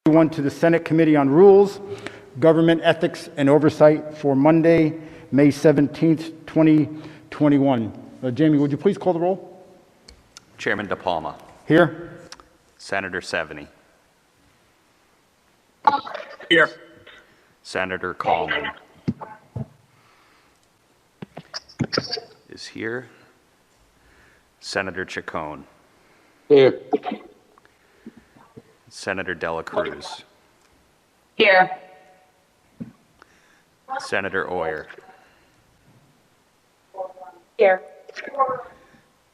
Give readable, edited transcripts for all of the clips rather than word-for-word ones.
One to the Senate Committee on Rules, Government Ethics, and Oversight for Monday, May 17th, 2021. Jamie, would you please call the roll? Chairman DePalma. Here. Senator Seveny. Here. Senator Coleman is here. Senator Chacon. Here. Senator Dela Cruz. Here. Senator Oyer. Here.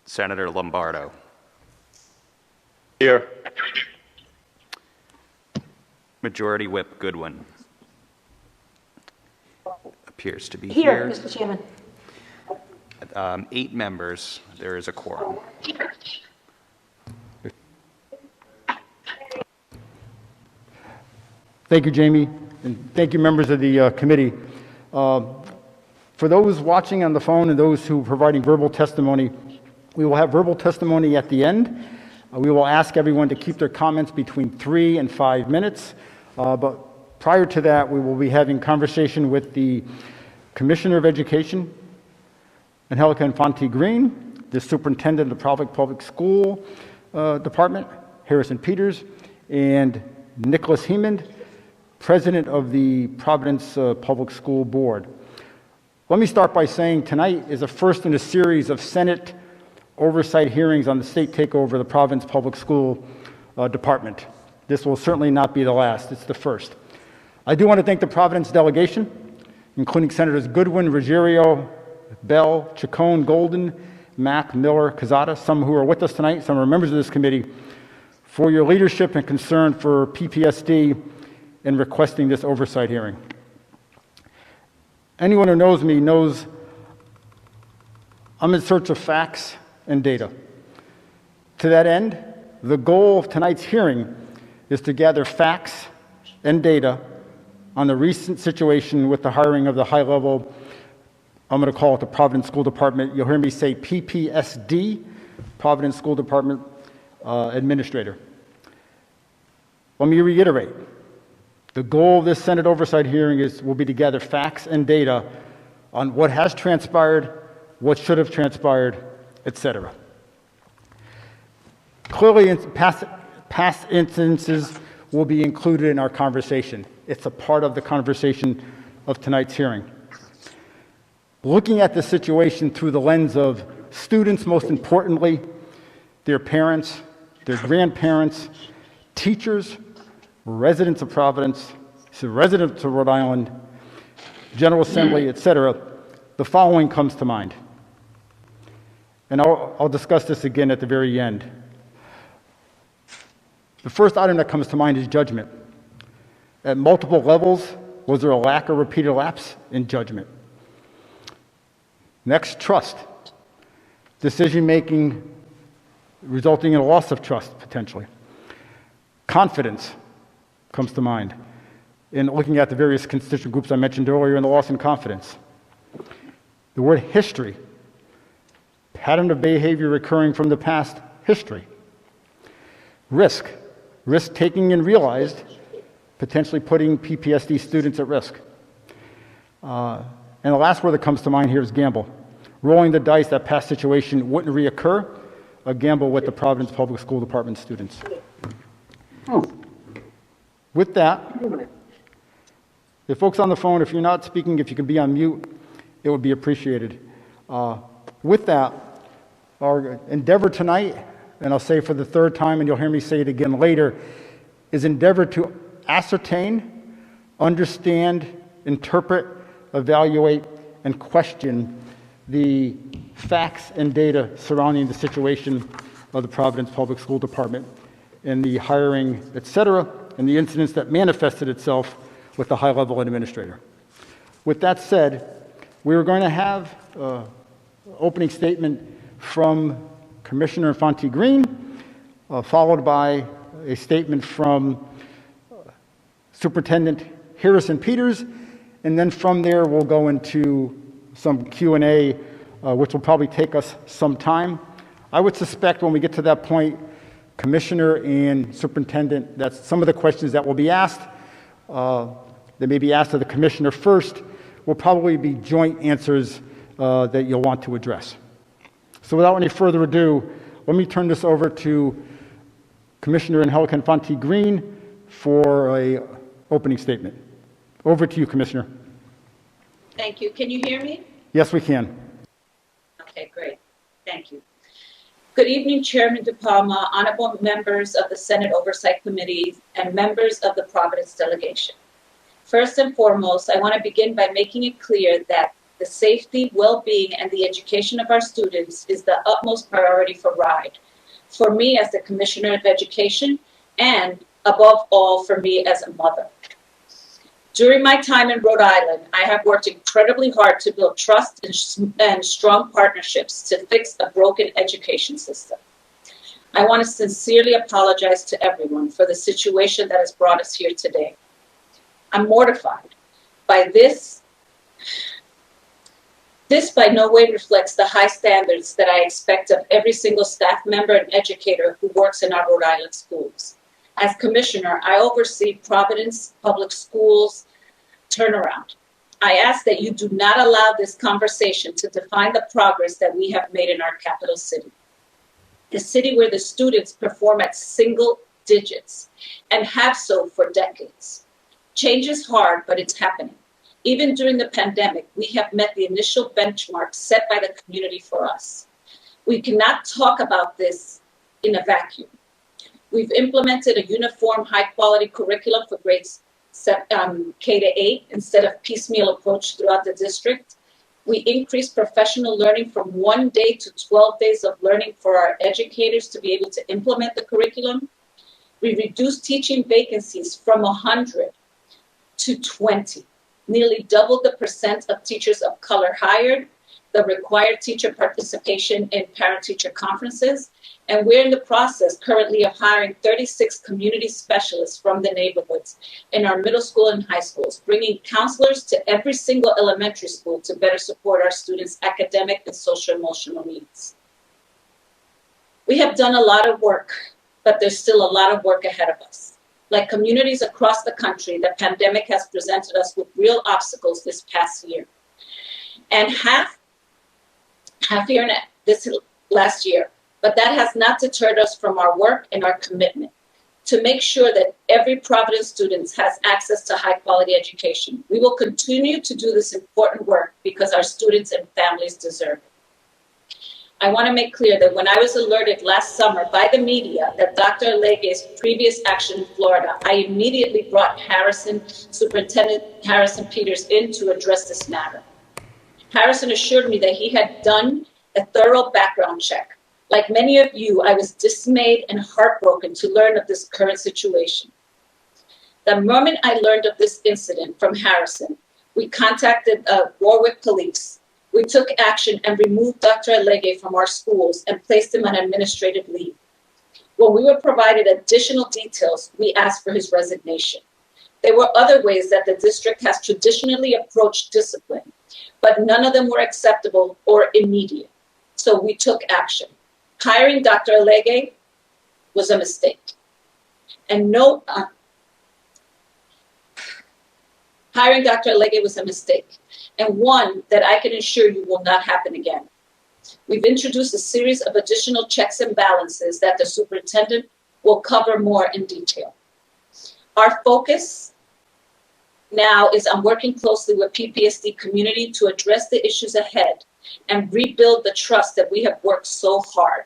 Senator Lombardo. Here. Majority Whip Goodwin appears to be Here, here. Mr. Chairman. 8 members. There is a quorum. Thank you, Jamie, and thank you, members of the committee. For those watching on the phone and those who are providing verbal testimony, we will have verbal testimony at the end. We will ask everyone to keep their comments between 3 and 5 minutes. But prior to that, we will be having conversation with the Commissioner of Education, Angélica Infante-Green, the Superintendent of the Providence Public School Department, Harrison Peters, and Nicholas Hemond, President of the Providence Public School Board. Let me start by saying tonight is the first in a series of Senate oversight hearings on the state takeover of the Providence Public School Department. This will certainly not be the last, it's the first. I do want to thank the Providence delegation, including Senators Goodwin, Ruggiero, Bell, Chacon, Golden, Mack, Miller, Cazada, some who are with us tonight, some are members of this committee, for your leadership and concern for PPSD in requesting this oversight hearing. Anyone who knows me knows I'm in search of facts and data. To that end, the goal of tonight's hearing is to gather facts and data on the recent situation with the hiring of the high-level, I'm going to call it the Providence School Department. You'll hear me say PPSD, Providence School Department Administrator. Let me reiterate. The goal of this Senate oversight hearing will be to gather facts and data on what has transpired, what should have transpired, etc. Clearly, past instances will be included in our conversation. It's a part of the conversation of tonight's hearing. Looking at the situation through the lens of students, most importantly, their parents, their grandparents, teachers, residents of Providence, residents of Rhode Island, General Assembly, etc., the following comes to mind. And I'll discuss this again at the very end. The first item that comes to mind is judgment. At multiple levels, was there a lack or repeated lapse in judgment? Next, trust. Decision-making resulting in a loss of trust, potentially. Confidence comes to mind in looking at the various constituent groups I mentioned earlier in the loss in confidence. The word history, pattern of behavior recurring from the past, history. Risk taking and realized, potentially putting PPSD students at risk. And the last word that comes to mind here is gamble. Rolling the dice that past situation wouldn't reoccur, a gamble with the Providence Public School Department students. With that, if folks on the phone, if you're not speaking, if you could be on mute, it would be appreciated. With that, our endeavor tonight, and I'll say for the third time, and you'll hear me say it again later, is endeavor to ascertain, understand, interpret, evaluate, and question the facts and data surrounding the situation of the Providence Public School Department and the hiring, et cetera, and the incidents that manifested itself with the high-level administrator. With that said, we are going to have an opening statement from Commissioner Infante-Green, followed by a statement from Superintendent Harrison Peters, and then from there we'll go into some Q&A, which will probably take us some time. I would suspect when we get to that point, Commissioner and Superintendent, that's some of the questions that will be asked. They may be asked of the Commissioner first, will probably be joint answers that you'll want to address. So without any further ado, let me turn this over to Commissioner Angélica Infante-Green for a opening statement. Over to you, Commissioner. Thank you. Can you hear me? Yes, we can. Okay, great. Thank you. Good evening, Chairman DePalma, honorable members of the Senate Oversight Committee, and members of the Providence delegation. First and foremost, I want to begin by making it clear that the safety, well-being, and the education of our students is the utmost priority for Rhode, for me as the Commissioner of Education, and above all, for me as a mother. During my time in Rhode Island, I have worked incredibly hard to build trust and strong partnerships to fix a broken education system. I want to sincerely apologize to everyone for the situation that has brought us here today. I'm mortified by this. This by no way reflects the high standards that I expect of every single staff member and educator who works in our Rhode Island schools. As Commissioner, I oversee Providence Public Schools turnaround. I ask that you do not allow this conversation to define the progress that we have made in our capital city. A city where the students perform at single digits and have so for decades. Change is hard, but it's happening. Even during the pandemic, we have met the initial benchmarks set by the community for us. We cannot talk about this in a vacuum. We've implemented a uniform, high-quality curriculum for grades K to 8 instead of piecemeal approach throughout the district. We increased professional learning from 1 day to 12 days of learning for our educators to be able to implement the curriculum. We reduced teaching vacancies from 100 to 20. Nearly doubled the percent of teachers of color hired, the required teacher participation in parent-teacher conferences, and we're in the process currently of hiring 36 community specialists from the neighborhoods in our middle school and high schools, bringing counselors to every single elementary school to better support our students' academic and social-emotional needs. We have done a lot of work, but there's still a lot of work ahead of us. Like communities across the country, the pandemic has presented us with real obstacles this past year. And half year this last year. But that has not deterred us from our work and our commitment to make sure that every Providence student has access to high quality education. We will continue to do this important work because our students and families deserve it. I want to make clear that when I was alerted last summer by the media that Dr. Alege's previous action in Florida, I immediately brought Superintendent Harrison Peters in to address this matter. Harrison assured me that he had done a thorough background check. Like many of you, I was dismayed and heartbroken to learn of this current situation. The moment I learned of this incident from Harrison, we contacted Warwick Police. We took action and removed Dr. Alege from our schools and placed him on administrative leave. When we were provided additional details, we asked for his resignation. There were other ways that the district has traditionally approached discipline, but none of them were acceptable or immediate. So we took action. Hiring Dr. Alege was a mistake. Hiring Dr. Alege was a mistake, and one that I can assure you will not happen again. We've introduced a series of additional checks and balances that the superintendent will cover more in detail. Our focus now is on working closely with PPSD community to address the issues ahead and rebuild the trust that we have worked so hard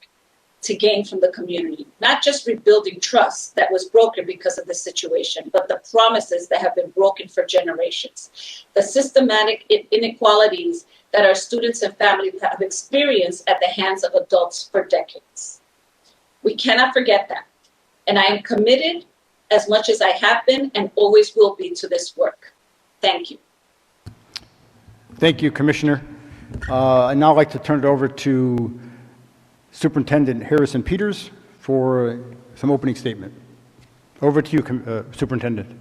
to gain from the community. Not just rebuilding trust that was broken because of the situation, but the promises that have been broken for generations. The systematic inequalities that our students and families have experienced at the hands of adults for decades. We cannot forget that. And I am committed as much as I have been and always will be to this work. Thank you. Thank you, Commissioner. I'd now like to turn it over to Superintendent Harrison Peters for some opening statement. Over to you, Superintendent.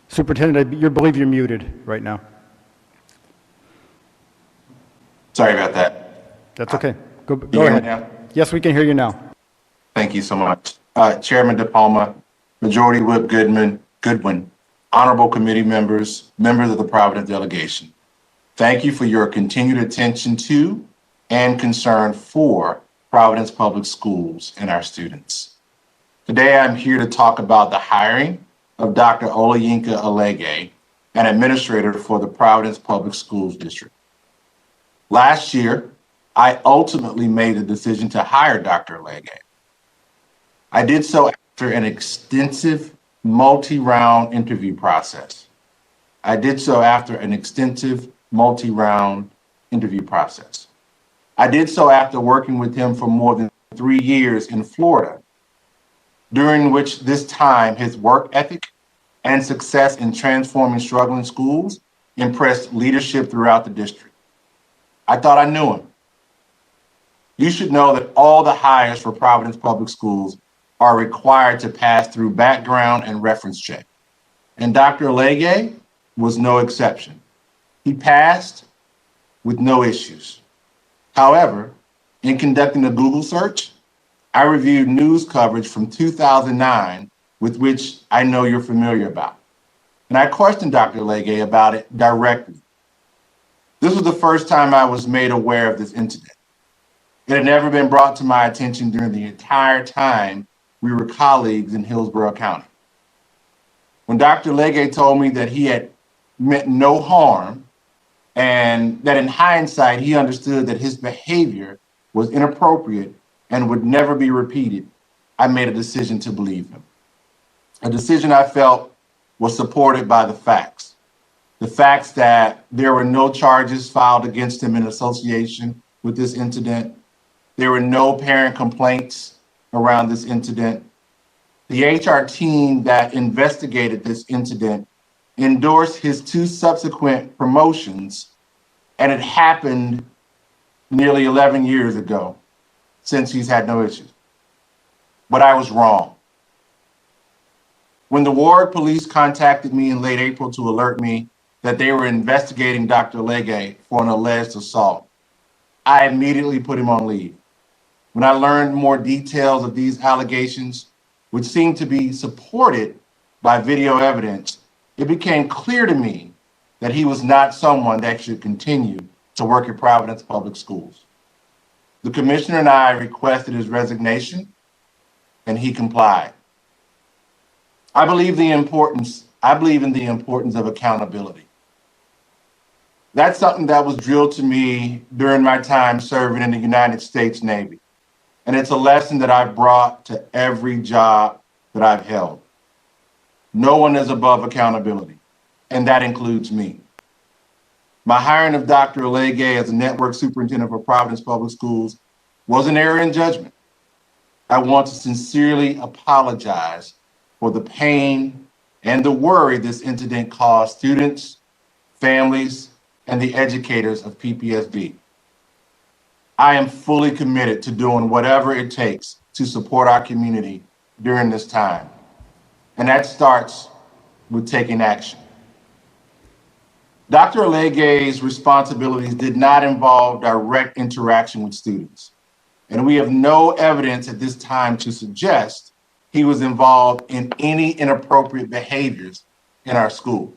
Superintendent, I believe you're muted right now. Sorry about that. That's okay. Go Can you hear me ahead. now? Yes, we can hear you now. Thank you so much. Chairman DePalma, Majority Whip Goodwin, honorable committee members, members of the Providence delegation. Thank you for your continued attention to and concern for Providence Public Schools and our students. Today, I'm here to talk about the hiring of Dr. Olayinka Alege, an administrator for the Providence Public Schools District. Last year, I ultimately made the decision to hire Dr. Alege. I did so after an extensive multi-round interview process. I did so after working with him for more than 3 years in Florida, during which this time his work ethic and success in transforming struggling schools impressed leadership throughout the district. I thought I knew him. You should know that all the hires for Providence Public Schools are required to pass through background and reference check. And Dr. Alege was no exception. He passed with no issues. However, in conducting a Google search, I reviewed news coverage from 2009 with which I know you're familiar about. And I questioned Dr. Alege about it directly. This was the first time I was made aware of this incident. It had never been brought to my attention during the entire time we were colleagues in Hillsborough County. When Dr. Alege told me that he had meant no harm and that in hindsight, he understood that his behavior was inappropriate and would never be repeated, I made a decision to believe him. A decision I felt was supported by the facts. The facts that there were no charges filed against him in association with this incident. There were no parent complaints around this incident. The HR team that investigated this incident endorsed his 2 subsequent promotions, and it happened nearly 11 years ago, since he's had no issues. But I was wrong. When the Ward police contacted me in late April to alert me that they were investigating Dr. Alege for an alleged assault, I immediately put him on leave. When I learned more details of these allegations, which seemed to be supported by video evidence, it became clear to me that he was not someone that should continue to work at Providence Public Schools. The commissioner and I requested his resignation, and he complied. I believe in the importance of accountability. That's something that was drilled to me during my time serving in the United States Navy. And it's a lesson that I've brought to every job that I've held. No one is above accountability, and that includes me. My hiring of Dr. Alege as a network superintendent for Providence Public Schools was an error in judgment. I want to sincerely apologize for the pain and the worry this incident caused students, families, and the educators of PPSD. I am fully committed to doing whatever it takes to support our community during this time. And that starts with taking action. Dr. Alege's responsibilities did not involve direct interaction with students. And we have no evidence at this time to suggest he was involved in any inappropriate behaviors in our school.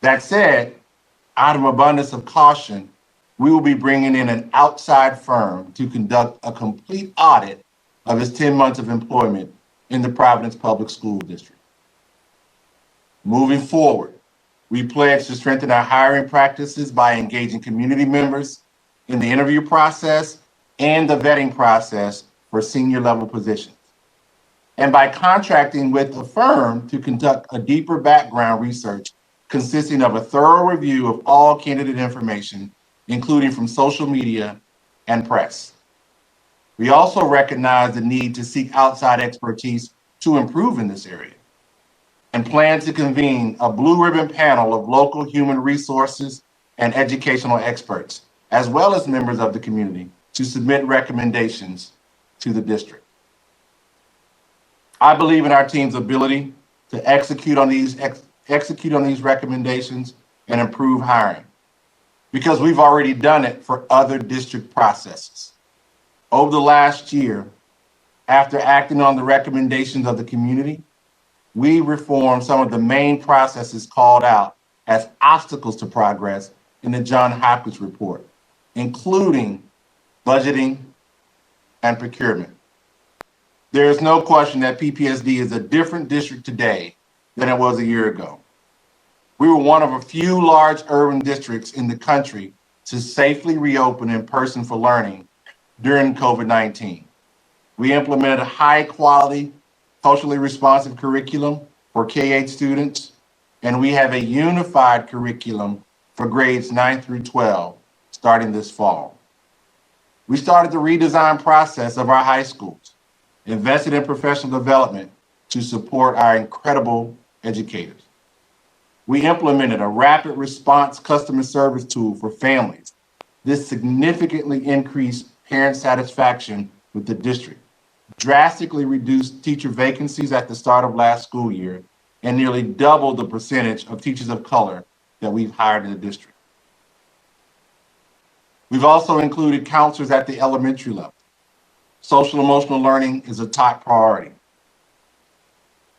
That said, out of abundance of caution, we will be bringing in an outside firm to conduct a complete audit of his 10 months of employment in the Providence Public School District. Moving forward, we pledge to strengthen our hiring practices by engaging community members in the interview process and the vetting process for senior level positions, and by contracting with a firm to conduct a deeper background research consisting of a thorough review of all candidate information, including from social media and press. We also recognize the need to seek outside expertise to improve in this area, and plan to convene a blue ribbon panel of local human resources and educational experts, as well as members of the community, to submit recommendations to the district. I believe in our team's ability to execute on these recommendations and improve hiring. because we've already done it for other district processes. Over the last year, after acting on the recommendations of the community, we reformed some of the main processes called out as obstacles to progress in the Johns Hopkins report, including budgeting and procurement. There is no question that PPSD is a different district today than it was a year ago. We were one of a few large urban districts in the country to safely reopen in person for learning during COVID-19. We implemented a high-quality, culturally responsive curriculum for K-8 students, and we have a unified curriculum for grades 9 through 12 starting this fall. We started the redesign process of our high schools, invested in professional development to support our incredible educators. We implemented a rapid response customer service tool for families. This significantly increased parent satisfaction with the district, drastically reduced teacher vacancies at the start of last school year, and nearly doubled the percentage of teachers of color that we've hired in the district. We've also included counselors at the elementary level. Social emotional learning is a top priority.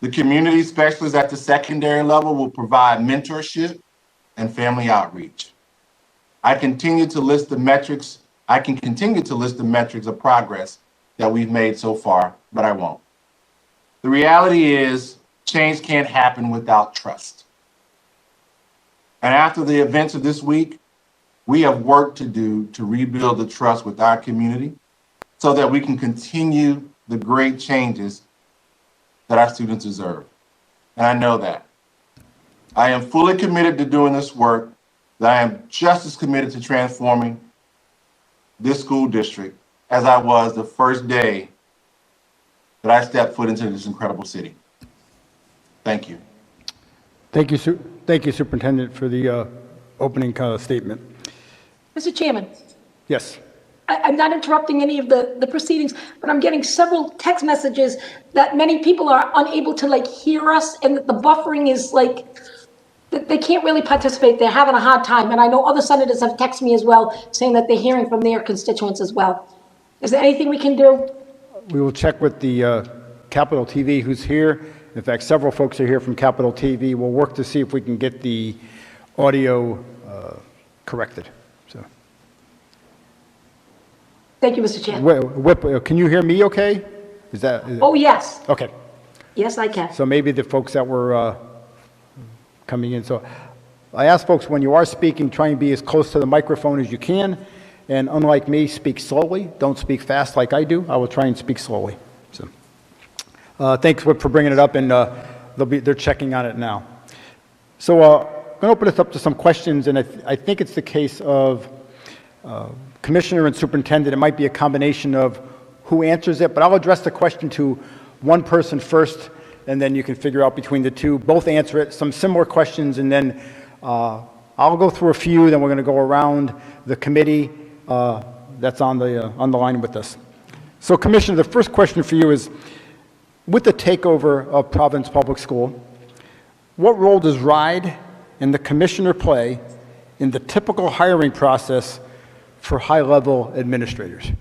The community specialists at the secondary level will provide mentorship and family outreach. I can continue to list the metrics of progress that we've made so far, but I won't. The reality is change can't happen without trust. And after the events of this week, we have work to do to rebuild the trust with our community so that we can continue the great changes that our students deserve. And I know that. I am fully committed to doing this work, that I am just as committed to transforming this school district as I was the first day that I stepped foot into this incredible city. Thank you. Thank you, Superintendent, for the opening statement. Mr. Chairman, Yes. I'm not interrupting any of the proceedings, but I'm getting several text messages that many people are unable to hear us, and that the buffering is they can't really participate. They're having a hard time. And I know other senators have texted me as well, saying that they're hearing from their constituents as well. Is there anything we can do? We will check with the Capitol TV who's here. In fact, several folks are here from Capitol TV. We'll work to see if we can get the audio corrected. So, Thank you, Mr. Chair. Whip, can you hear me okay? Oh, yes. Okay. Yes, I can. So maybe the folks that were coming in. So I ask folks, when you are speaking, try and be as close to the microphone as you can. And unlike me, speak slowly. Don't speak fast like I do. I will try and speak slowly. So thanks, Whip, for bringing it up, and they're checking on it now. So I'm going to open this up to some questions, and I think it's the case of Commissioner and Superintendent. It might be a combination of who answers it, but I'll address the question to one person first, and then you can figure out between the two. Both answer it, some similar questions, and then I'll go through a few, then we're going to go around the committee that's on the line with us. So, Commissioner, the first question for you is, with the takeover of Providence Public School, what role does Rhode and the Commissioner play in the typical hiring process for high-level administrators?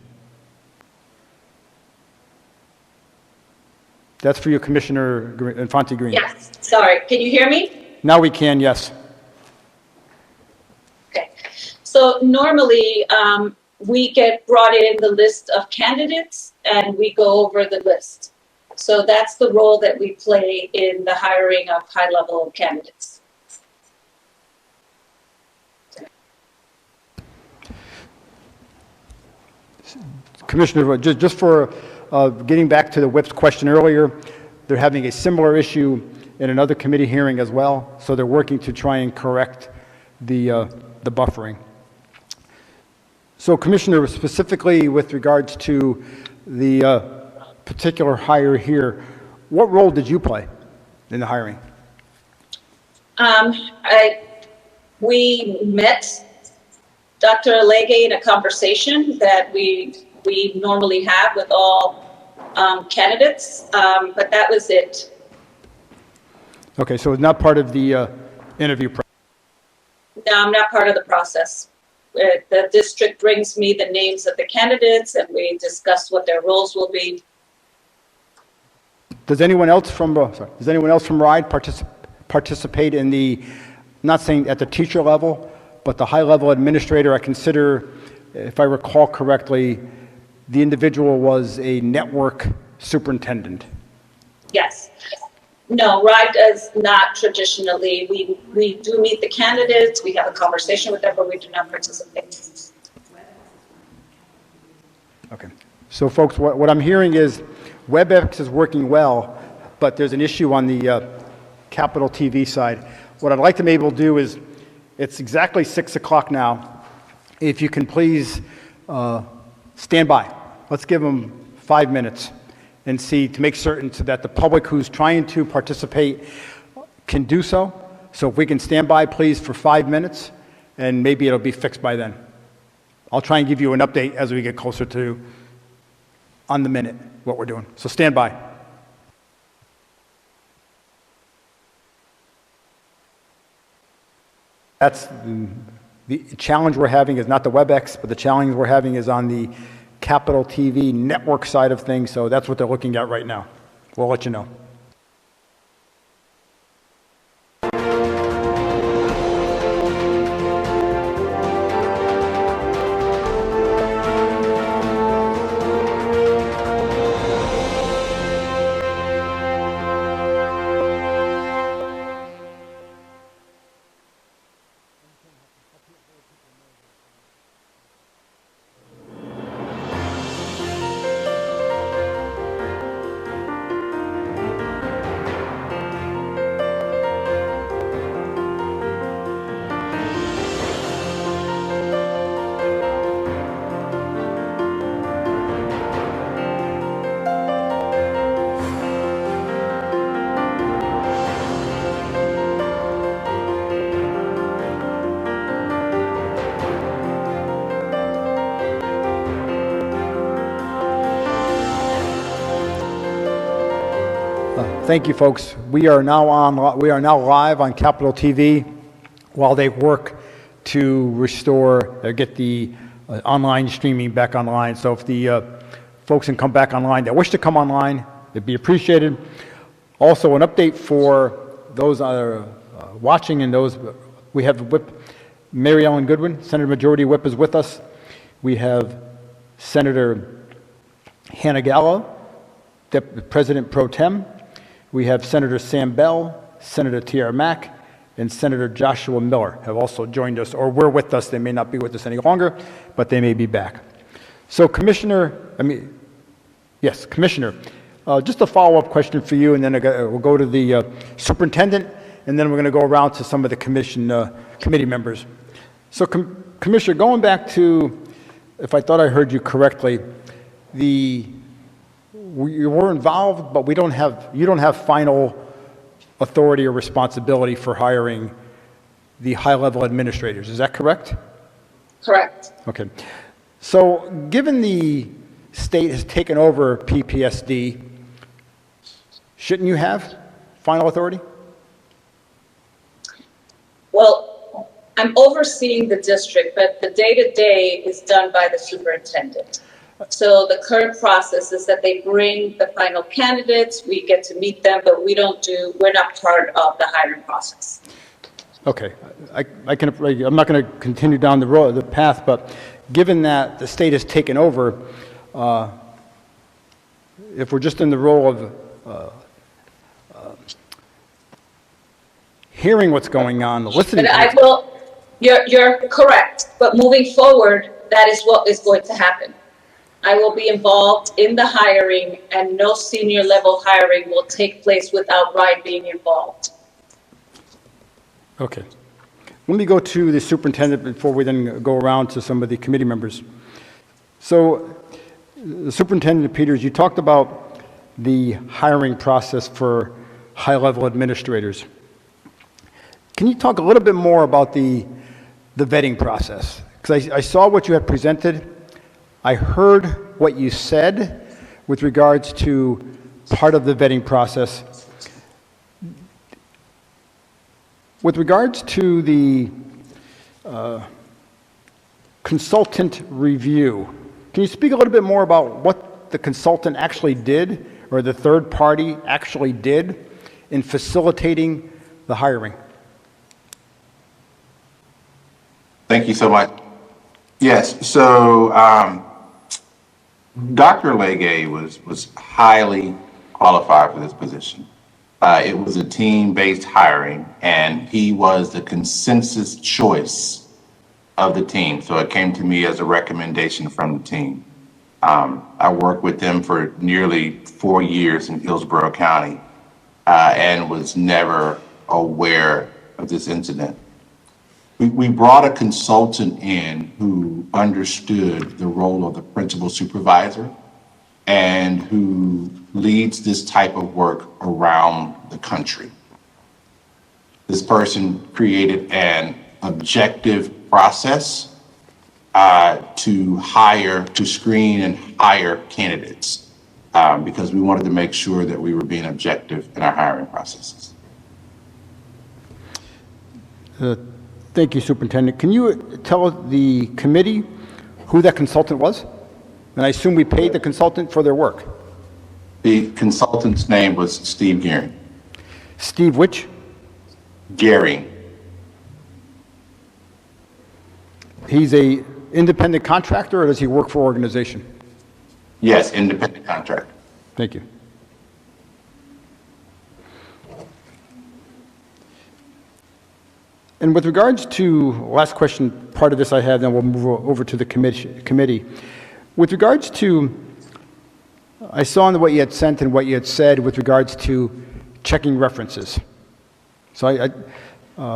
That's for you, Commissioner Infante-Green. Yes, sorry, can you hear me? Now we can, yes. Okay, so normally we get brought in the list of candidates and we go over the list. So that's the role that we play in the hiring of high-level candidates. Commissioner, just for getting back to the Whip's question earlier, they're having a similar issue in another committee hearing as well, so they're working to try and correct the buffering. So, Commissioner, specifically with regards to the particular hire here, what role did you play in the hiring? We met Dr. Alege in a conversation that we normally have with all candidates, but that was it. Okay, so it's not part of the interview process. No, I'm not part of the process. The district brings me the names of the candidates and we discuss what their roles will be. Does anyone else from Rhode participate in the, not saying at the teacher level, but the high-level administrator? I consider, if I recall correctly, the individual was a network superintendent. Yes. No, Rhode does not traditionally. We do meet the candidates, we have a conversation with them, but we do not participate. Okay. So folks, what I'm hearing is WebEx is working well, but there's an issue on the Capitol TV side. What I'd like to be able to do is, it's exactly 6 o'clock now. If you can please stand by. Let's give them 5 minutes and see, to make certain so that the public who's trying to participate can do so. So if we can stand by, please, for 5 minutes, and maybe it'll be fixed by then. I'll try and give you an update as we get closer to, on the minute, what we're doing. So stand by. That's the challenge we're having is not the WebEx, but the challenge we're having is on the Capitol TV network side of things, so that's what they're looking at right now. We'll let you know. Thank you, folks. We are now live on Capitol TV while they work to restore or get the online streaming back online. So if the folks can come back online that wish to come online, it'd be appreciated. Also, an update for those watching and those, we have Whip Mary Ellen Goodwin, Senator Majority Whip, is with us. We have Senator Hannah Gallo, President Pro Tem. We have Senator Sam Bell, Senator Tiara Mack, and Senator Joshua Miller have also joined us, or were with us. They may not be with us any longer, but they may be back. So Commissioner, just a follow-up question for you, and then we'll go to the superintendent, and then we're going to go around to some of the committee members. So Commissioner, going back to, if I thought I heard you correctly, you were involved, but you don't have final authority or responsibility for hiring the high-level administrators. Is that correct? Correct. Okay. So given the state has taken over PPSD, shouldn't you have final authority? Well, I'm overseeing the district, but the day-to-day is done by the superintendent. So the current process is that they bring the final candidates, we get to meet them, but we're not part of the hiring process. Okay, I'm not going to continue down the path, but given that the state has taken over, if we're just in the role of hearing what's going on, listening. But you're correct, but moving forward, that is what is going to happen. I will be involved in the hiring, and no senior level hiring will take place without Rhode being involved. Okay. Let me go to the superintendent before we then go around to some of the committee members. So, the Superintendent Peters, you talked about the hiring process for high-level administrators. Can you talk a little bit more about the vetting process? Because I saw what you had presented. I heard what you said with regards to part of the vetting process. With regards to the consultant review. Can you speak a little bit more about what the consultant actually did, or the third party actually did in facilitating the hiring? Thank you so much. Yes, so Dr. Legge was highly qualified for this position. It was a team-based hiring, and he was the consensus choice of the team. So it came to me as a recommendation from the team. I worked with them for nearly 4 years in Hillsborough County and was never aware of this incident. We brought a consultant in who understood the role of the principal supervisor and who leads this type of work around the country. This person created an objective process to screen and hire candidates because we wanted to make sure that we were being objective in our hiring processes. Thank you, Superintendent. Can you tell the committee who that consultant was? And I assume we paid the consultant for their work. The consultant's name was Steve Gearing. Steve which? Gearing. He's a independent contractor, or does he work for an organization? Yes, independent contractor. Thank you. And with regards to, last question, part of this I have, then we'll move over to the committee. With regards to, I saw in what you had sent and what you had said with regards to checking references. So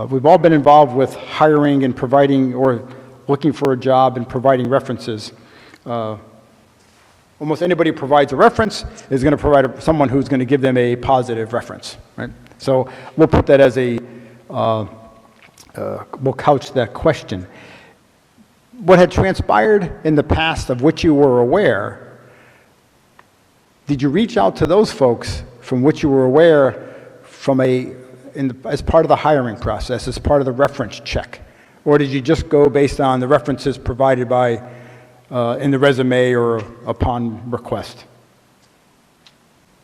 we've all been involved with hiring and providing or looking for a job and providing references. Almost anybody who provides a reference is going to provide someone who's going to give them a positive reference, right? So we'll put that as a, we'll couch that question. What had transpired in the past of which you were aware, did you reach out to those folks from which you were aware from as part of the hiring process, as part of the reference check? Or did you just go based on the references provided by, in the resume or upon request?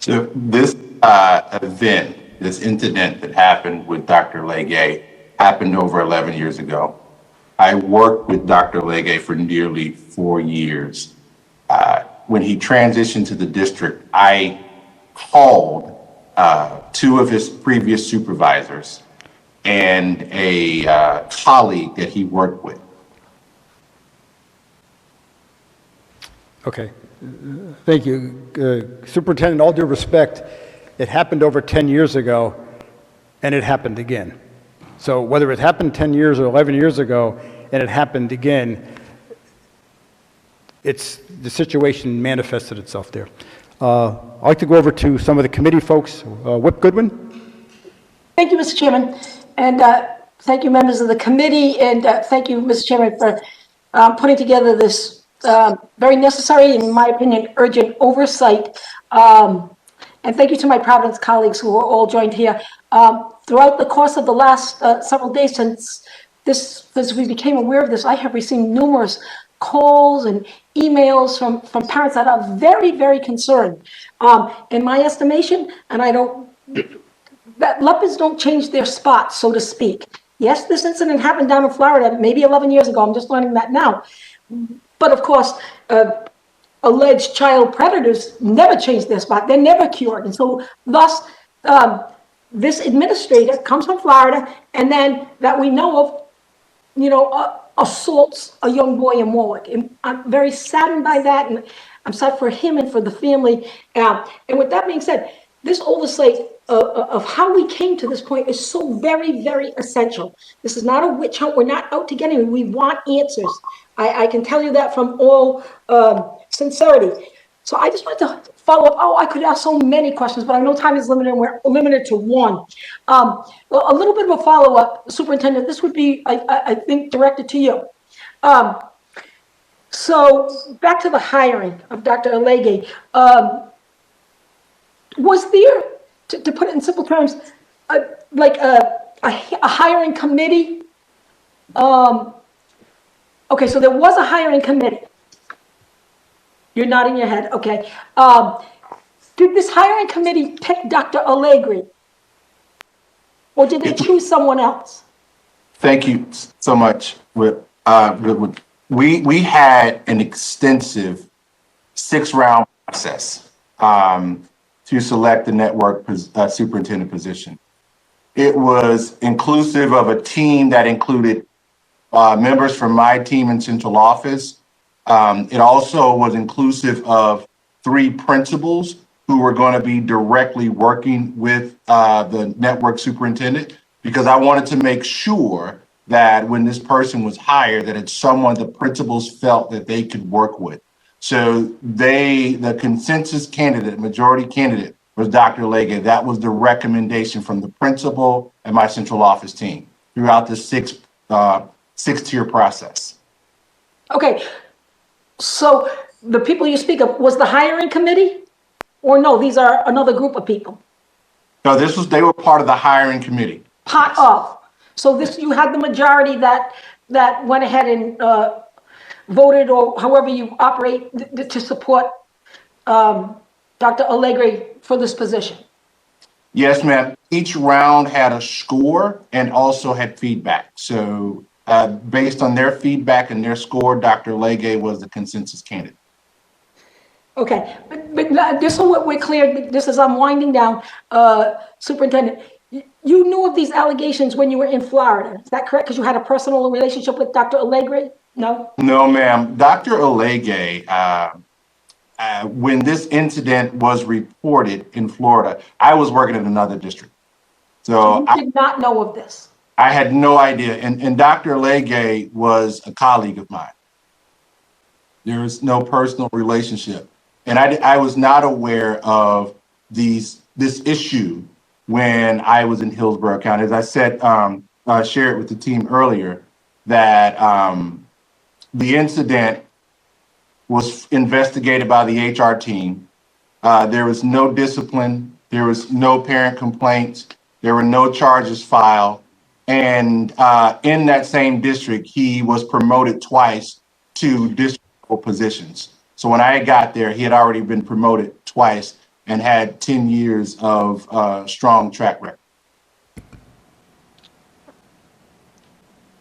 So this event, this incident that happened with Dr. Legge happened over 11 years ago. I worked with Dr. Legge for nearly 4 years. When he transitioned to the district, I called 2 of his previous supervisors and a colleague that he worked with. Okay, thank you. Superintendent, all due respect, it happened over 10 years ago, and it happened again. So whether it happened 10 years or 11 years ago, and it happened again, the situation manifested itself there. I'd like to go over to some of the committee folks. Whip Goodwin. Thank you, Mr. Chairman, and thank you, members of the committee, and thank you, Mr. Chairman, for putting together this very necessary, in my opinion, urgent oversight. And thank you to my Providence colleagues who are all joined here. Throughout the course of the last several days since we became aware of this, I have received numerous calls and emails from parents that are very, very concerned. In my estimation, and that leopards don't change their spots, so to speak. Yes, this incident happened down in Florida maybe 11 years ago. I'm just learning that now. But of course, alleged child predators never change their spot. They're never cured. And so thus, this administrator comes from Florida, and then that we know of, assaults a young boy in Warwick. And I'm very saddened by that, and I'm sad for him and for the family. And with that being said, this oversight of how we came to this point is so very, very essential. This is not a witch hunt. We're not out to get anyone. We want answers. I can tell you that from all sincerity. So I just wanted to follow up. I could ask so many questions, but I know time is limited, and we're limited to one. Well, a little bit of a follow-up, Superintendent. This would be, I think, directed to you. So back to the hiring of Dr. Legge. Was there, to put it in simple terms, like a hiring committee Okay, so there was a hiring committee. You're nodding your head, okay. Did this hiring committee pick Dr. Allegri? Or did they choose someone else? Thank you so much. Goodwin. We had an extensive 6-round process to select the network superintendent position. It was inclusive of a team that included members from my team in central office. It also was inclusive of 3 principals who were going to be directly working with the network superintendent, because I wanted to make sure that when this person was hired, that it's someone the principals felt that they could work with. So the consensus candidate, majority candidate, was Dr. Allegri. That was the recommendation from the principal and my central office team throughout the 6-tier process. Okay, so the people you speak of, was the hiring committee? Or no, these are another group of people? No, they were part of the hiring committee. Part of. So this, you had the majority that went ahead and voted, or however you operate, to support Dr. Allegri for this position? Yes, ma'am. Each round had a score and also had feedback. So based on their feedback and their score, Dr. Allegri was the consensus candidate. Okay, but just so we're clear, just as I'm winding down, Superintendent, you knew of these allegations when you were in Florida. Is that correct? Because you had a personal relationship with Dr. Allegri? No? No, ma'am. Dr. Allegri, when this incident was reported in Florida, I was working in another district. So you did not know of this? I had no idea. And Dr. Allegri was a colleague of mine. There was no personal relationship. And I was not aware of this issue when I was in Hillsborough County. As I said, shared with the team earlier, that the incident was investigated by the HR team. There was no discipline. There was no parent complaints. There were no charges filed. And in that same district, he was promoted twice to district positions. So when I got there, he had already been promoted twice and had 10 years of strong track record.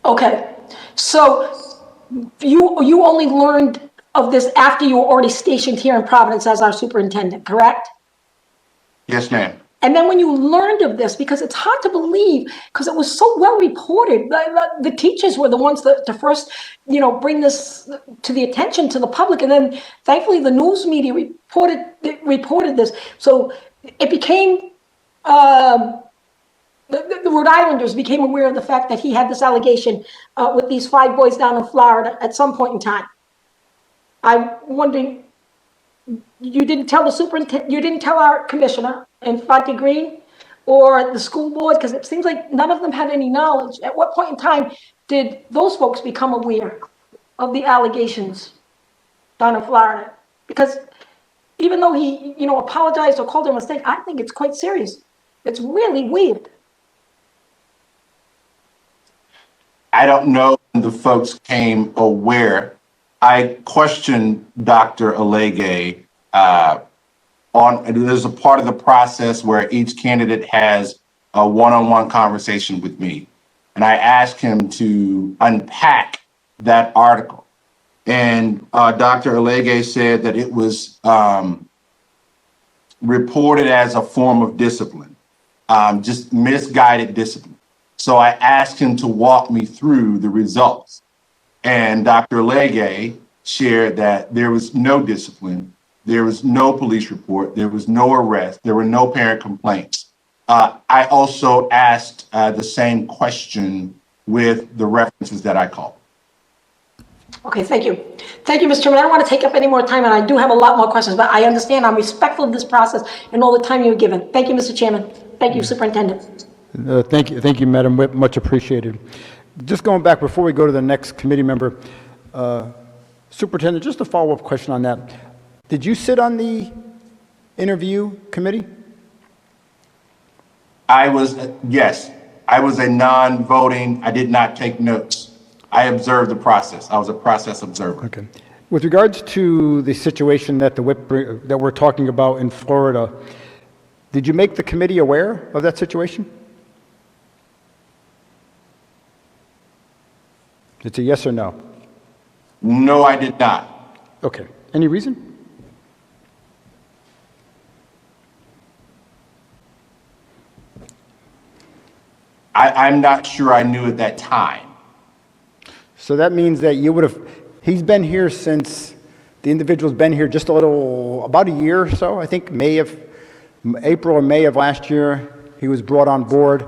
Okay, so you only learned of this after you were already stationed here in Providence as our superintendent, correct? Yes, ma'am. And then when you learned of this, because it's hard to believe, because it was so well reported, the teachers were the ones that to first, bring this to the attention to the public, and then thankfully the news media reported this. So it became, the Rhode Islanders became aware of the fact that he had this allegation with these 5 boys down in Florida at some point in time. I'm wondering, you didn't tell the superintendent, you didn't tell our commissioner, Infante-Green, or the school board, because it seems like none of them had any knowledge. At what point in time did those folks become aware of the allegations down in Florida? Because even though he, apologized or called it a mistake, I think it's quite serious. It's really weird. I don't know when the folks came aware. I questioned Dr. Allegri there's a part of the process where each candidate has a one-on-one conversation with me. And I asked him to unpack that article. And Dr. Allegri said that it was reported as a form of discipline, just misguided discipline. So I asked him to walk me through the results. And Dr. Allegri shared that there was no discipline. There was no police report. There was no arrest. There were no parent complaints. I also asked the same question with the references that I called. Okay, thank you. Thank you, Mr. Chairman. I don't want to take up any more time, and I do have a lot more questions, but I understand I'm respectful of this process and all the time you've given. Thank you, Mr. Chairman. Thank you, Superintendent. Thank you, Madam Whip. Much appreciated. Just going back before we go to the next committee member, Superintendent, just a follow-up question on that. Did you sit on the interview committee? Yes, I was a non-voting. I did not take notes. I observed the process. I was a process observer. Okay. With regards to the situation that that we're talking about in Florida, did you make the committee aware of that situation? It's a yes or no. No, I did not. Okay. Any reason? I'm not sure I knew at that time. So that means that you would have, he's been here since, the individual's been here just about a year or so, I think April or May of last year, he was brought on board.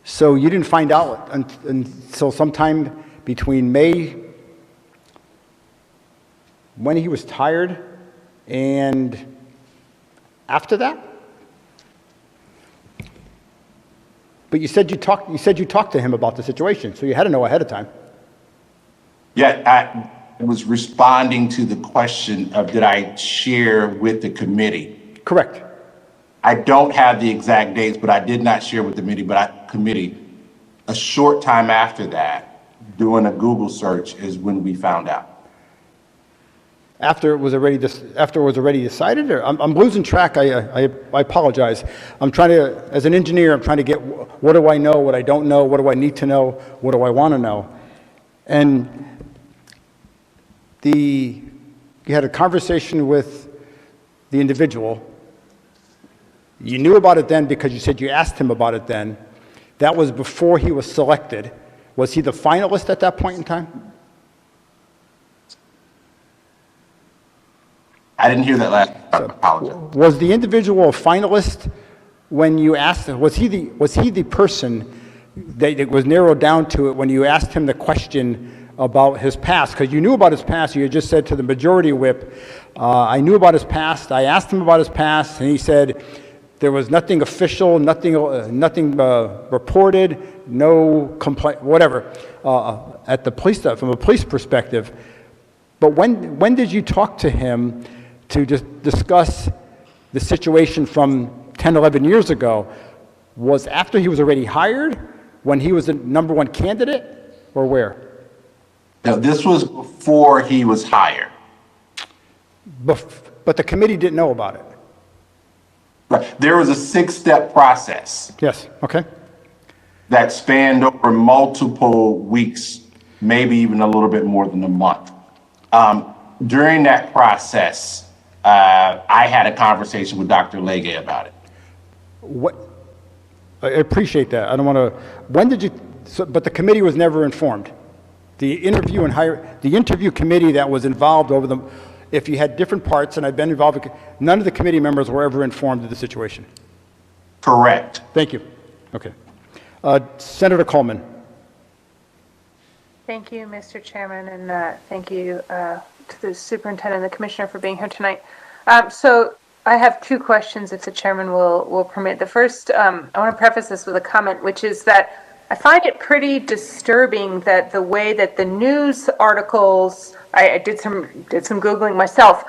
So you didn't find out until sometime between May, when he was hired, and after that? But you said you talked to him about the situation, so you had to know ahead of time. Yeah, I was responding to the question of did I share with the committee? Correct. I don't have the exact dates, but I did not share with the committee. A short time after that, doing a Google search is when we found out. After it was already decided, or I'm losing track. I apologize. I'm trying to, as an engineer, I'm trying to get what do I know, what I don't know, what do I need to know, what do I want to know, and you had a conversation with the individual. You knew about it then because you said you asked him about it then. That was before he was selected. Was he the finalist at that point in time? I didn't hear that last part. I apologize. Was the individual a finalist when you asked him? Was he the person that it was narrowed down to it when you asked him the question about his past? Because you knew about his past. You had just said to the majority whip, I knew about his past. I asked him about his past, and he said there was nothing official, nothing reported, no complaint, whatever, at the police, from a police perspective. But when did you talk to him to just discuss the situation from 10, 11 years ago? Was after he was already hired, when he was the #1 candidate, or where? Now, this was before he was hired. But the committee didn't know about it. Right. There was a 6-step process Yes, okay. that spanned over multiple weeks, maybe even a little bit more than a month. During that process, I had a conversation with Dr. Legge about it. What? I appreciate that. I don't want to, when did you, but the committee was never informed. The interview committee that was involved over them, if you had different parts, and I've been involved, none of the committee members were ever informed of the situation. Correct. Thank you. Okay. Senator Coleman. Thank you, Mr. Chairman, and thank you to the superintendent and the commissioner for being here tonight. So I have 2 questions, if the chairman will permit. The first, I want to preface this with a comment, which is that I find it pretty disturbing that the way that the news articles, I did some Googling myself,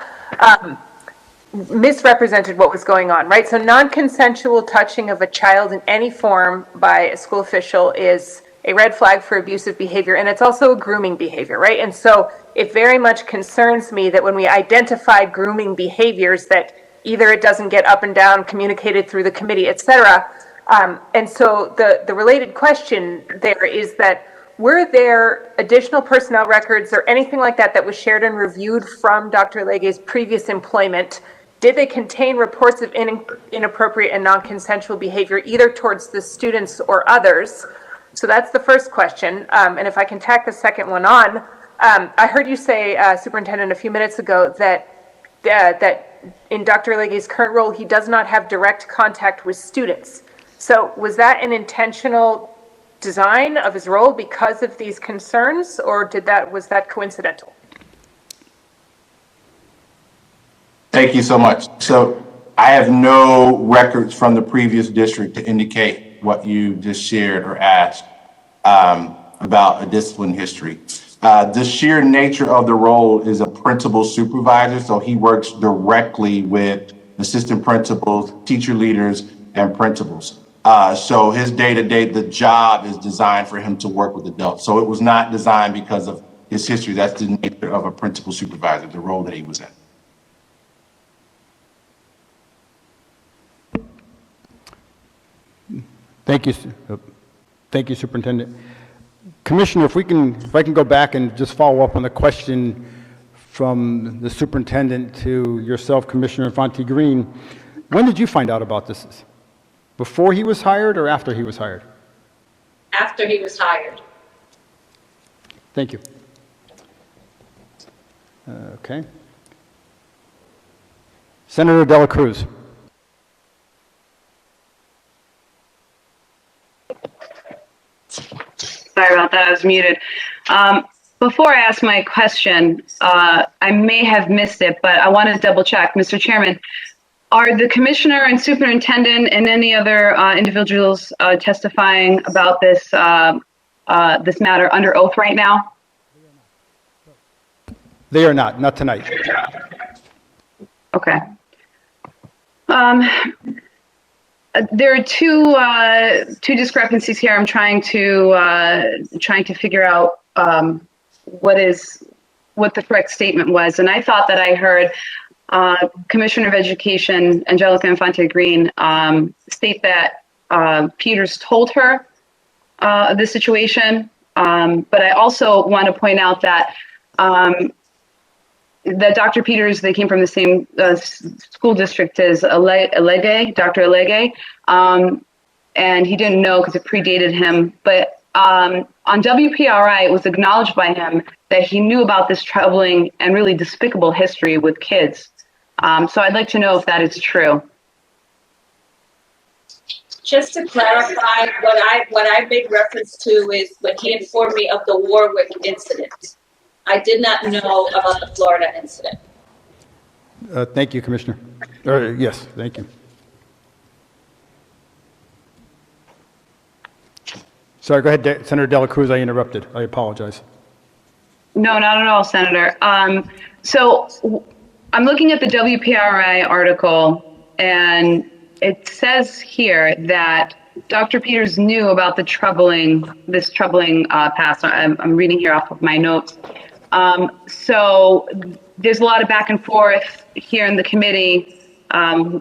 misrepresented what was going on, right? So non-consensual touching of a child in any form by a school official is a red flag for abusive behavior, and it's also a grooming behavior, right? And so it very much concerns me that when we identify grooming behaviors that either it doesn't get up and down communicated through the committee, et cetera. And so the related question there is that were there additional personnel records or anything like that that was shared and reviewed from Dr. Legge's previous employment? Did they contain reports of inappropriate and non-consensual behavior either towards the students or others? So that's the first question. And if I can tack the second one on, I heard you say, Superintendent, a few minutes ago that in Dr. Legge's current role, he does not have direct contact with students. So was that an intentional design of his role because of these concerns, or was that coincidental? Thank you so much. So I have no records from the previous district to indicate what you just shared or asked about a discipline history. The sheer nature of the role is a principal supervisor, so he works directly with assistant principals, teacher leaders, and principals. So his day-to-day, the job is designed for him to work with adults. So it was not designed because of his history. That's the nature of a principal supervisor, the role that he was in. Thank you. Thank you, Superintendent. Commissioner, if I can go back and just follow up on the question from the superintendent to yourself, Commissioner Infante-Green. When did you find out about this? Before he was hired or after he was hired? After he was hired. Thank you. Okay. Senator Dela Cruz. Sorry about that, I was muted. Before I ask my question, I may have missed it, but I want to double check. Mr. Chairman, are the commissioner and superintendent and any other individuals testifying about this this matter under oath right now? They are not tonight. Okay. There are two discrepancies here. I'm trying to figure out what the correct statement was, and I thought that I heard Commissioner of Education Angélica Infante-Green state that Peters told her the situation, but I also want to point out that that Dr. Peters, they came from the same school district as Dr. Alege, and he didn't know because it predated him. But on WPRI, it was acknowledged by him that he knew about this troubling and really despicable history with kids. So I'd like to know if that is true. Just to clarify, what I made reference to is when he informed me of the Warwick incident. I did not know about the Florida incident. Thank you, Commissioner. Yes, thank you. Sorry, go ahead, Senator Dela Cruz. I interrupted. I apologize. No, not at all, Senator. So I'm looking at the WPRI article, and it says here that Dr. Peters knew about this troubling past. I'm reading here off of my notes. So there's a lot of back and forth here in the committee.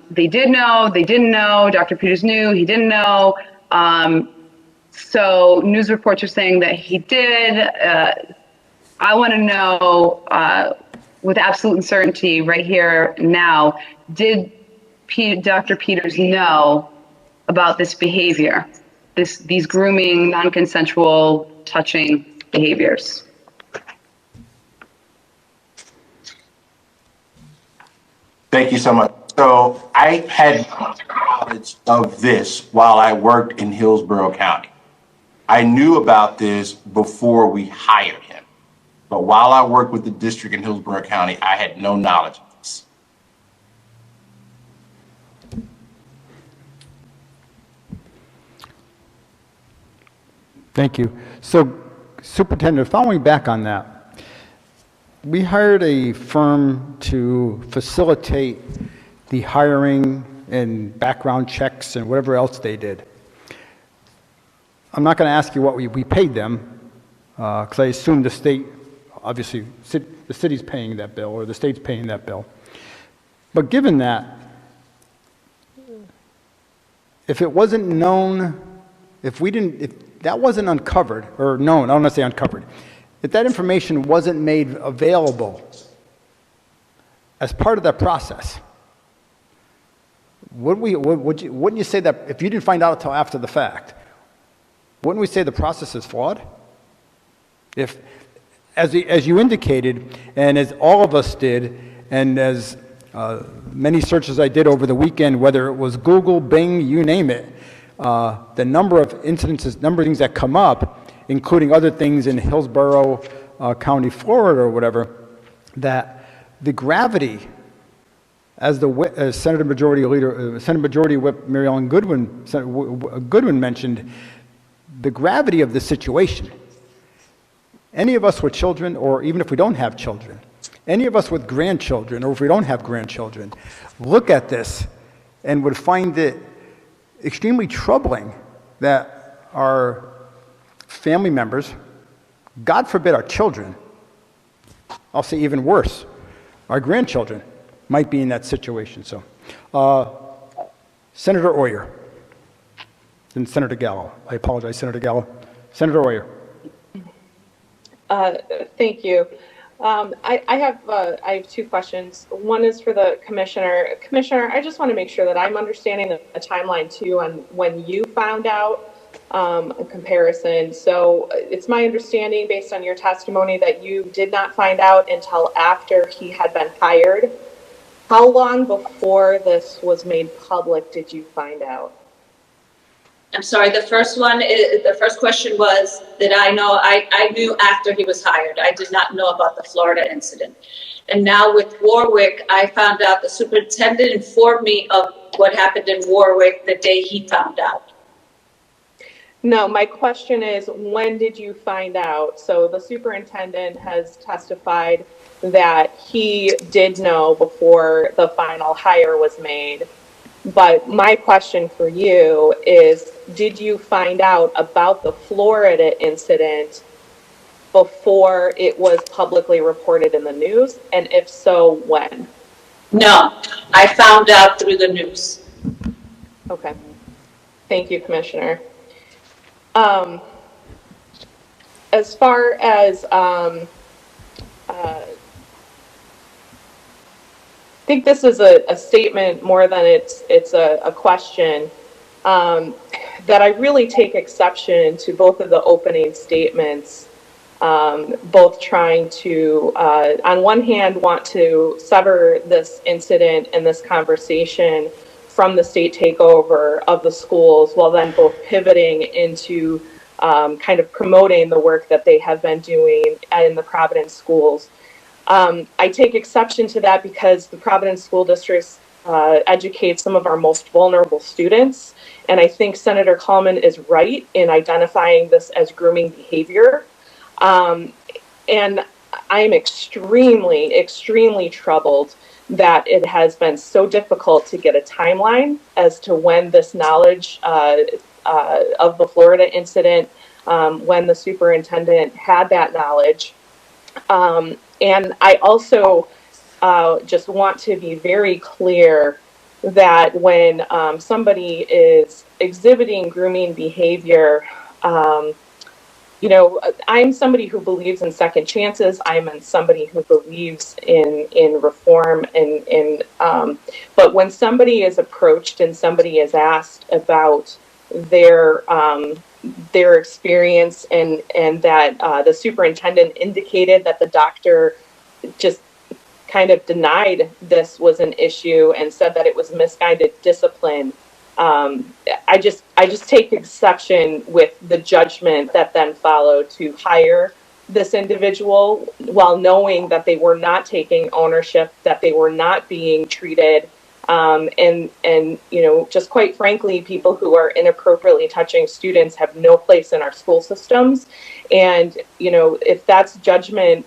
They did know, they didn't know, Dr. Peters knew, he didn't know. So news reports are saying that he did. I want to know with absolute certainty right here now, did Dr. Peters know about this behavior, these grooming, non-consensual touching behaviors? Thank you so much. So I had knowledge of this while I worked in Hillsborough County. I knew about this before we hired him. But while I worked with the district in Hillsborough County, I had no knowledge of this. Thank you. So, Superintendent, following back on that, we hired a firm to facilitate the hiring and background checks and whatever else they did. I'm not going to ask you what we paid them, because I assume the state, obviously, the city's paying that bill or the state's paying that bill. But given that, if it wasn't known, if that wasn't uncovered, or known, I don't want to say uncovered, if that information wasn't made available as part of that process, wouldn't you say that if you didn't find out until after the fact, wouldn't we say the process is flawed? If, as you indicated, and as all of us did, and as many searches I did over the weekend, whether it was Google, Bing, you name it, the number of incidences, number of things that come up, including other things in Hillsborough County, Florida, or whatever, that the gravity, as Senate Majority Whip Mary Ellen Goodwin mentioned, the gravity of the situation. Any of us with children, or even if we don't have children, any of us with grandchildren, or if we don't have grandchildren, look at this and would find it extremely troubling that our family members, God forbid our children, I'll say even worse, our grandchildren might be in that situation. So, Senator Oyer, and Senator Gallo. I apologize, Senator Gallo. Senator Oyer. Thank you. I have two questions. One is for the commissioner. Commissioner, I just want to make sure that I'm understanding the timeline too on when you found out a comparison. So it's my understanding based on your testimony that you did not find out until after he had been hired. How long before this was made public did you find out? I'm sorry, the first question was, did I know? I knew after he was hired. I did not know about the Florida incident. And now with Warwick, I found out the superintendent informed me of what happened in Warwick the day he found out. No, my question is, when did you find out? So the superintendent has testified that he did know before the final hire was made. But my question for you is, did you find out about the Florida incident before it was publicly reported in the news? And if so, when? No, I found out through the news. Okay. Thank you, Commissioner. As far as, I think this is a statement more than it's a question, that I really take exception to both of the opening statements, both trying to, on one hand, want to sever this incident and this conversation from the state takeover of the schools, while then both pivoting into kind of promoting the work that they have been doing in the Providence schools. I take exception to that because the Providence School District educates some of our most vulnerable students. And I think Senator Coleman is right in identifying this as grooming behavior. And I am extremely, extremely troubled that it has been so difficult to get a timeline as to when this knowledge of the Florida incident, when the superintendent had that knowledge. And I also just want to be very clear that when somebody is exhibiting grooming behavior, you know, I'm somebody who believes in second chances. I'm somebody who believes in reform. But when somebody is approached and somebody is asked about their experience and that the superintendent indicated that the doctor just kind of denied this was an issue and said that it was misguided discipline. I just take exception with the judgment that then followed to hire this individual while knowing that they were not taking ownership, that they were not being treated. And you know, just quite frankly, people who are inappropriately touching students have no place in our school systems. And, you know, if that's judgment,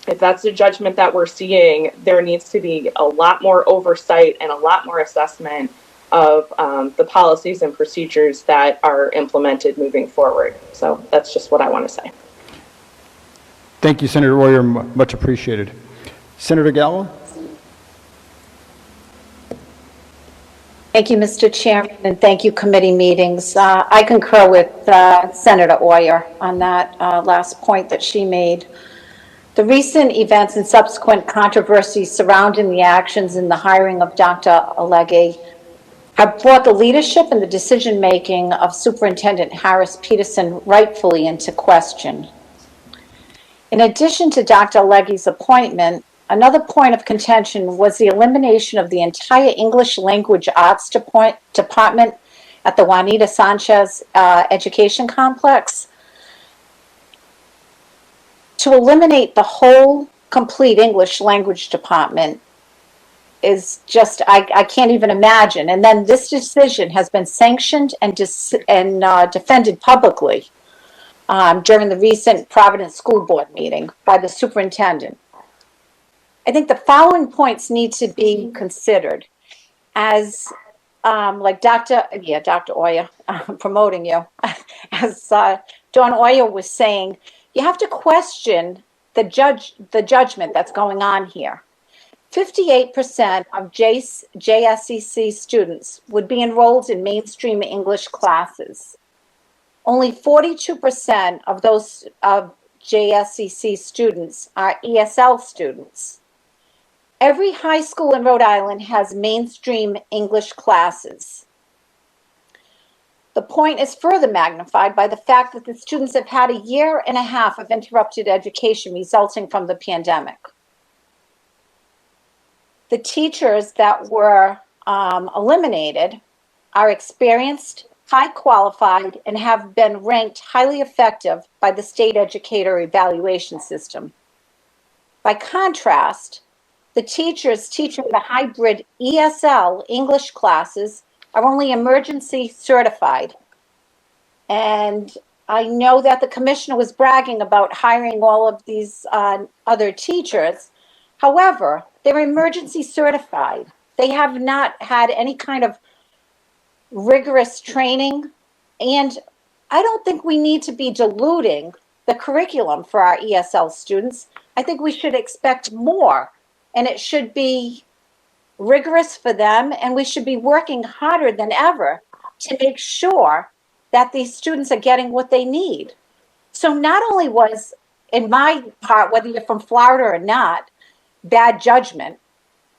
if that's the judgment that we're seeing, there needs to be a lot more oversight and a lot more assessment of the policies and procedures that are implemented moving forward. So that's just what I want to say. Thank you, Senator Royer, much appreciated. Senator Gallo? Thank you, Mr. Chairman, and thank you, committee meetings. I concur with Senator Oyer on that last point that she made. The recent events and subsequent controversies surrounding the actions in the hiring of Dr. Alleghi have brought the leadership and the decision-making of Superintendent Harris Peterson rightfully into question. In addition to Dr. Alleghi's appointment, another point of contention was the elimination of the entire English Language Arts Department at the Juanita Sanchez Education Complex. To eliminate the whole complete English Language Department is just, I can't even imagine. And then this decision has been sanctioned and defended publicly during the recent Providence School Board meeting by the superintendent. I think the following points need to be considered. As like Dr. Oya, promoting you, as Dawn Oya was saying, you have to question the judgment that's going on here. 58% of JSCC students would be enrolled in mainstream English classes. Only 42% of those JSCC students are ESL students. Every high school in Rhode Island has mainstream English classes. The point is further magnified by the fact that the students have had a year and a half of interrupted education resulting from the pandemic. The teachers that were eliminated are experienced, high qualified, and have been ranked highly effective by the state educator evaluation system. By contrast, the teachers teaching the hybrid ESL English classes are only emergency certified. And I know that the commissioner was bragging about hiring all of these other teachers. However, they're emergency certified. They have not had any kind of rigorous training. And I don't think we need to be diluting the curriculum for our ESL students. I think we should expect more, and it should be rigorous for them, and we should be working harder than ever to make sure that these students are getting what they need. So not only was, in my part, whether you're from Florida or not, bad judgment,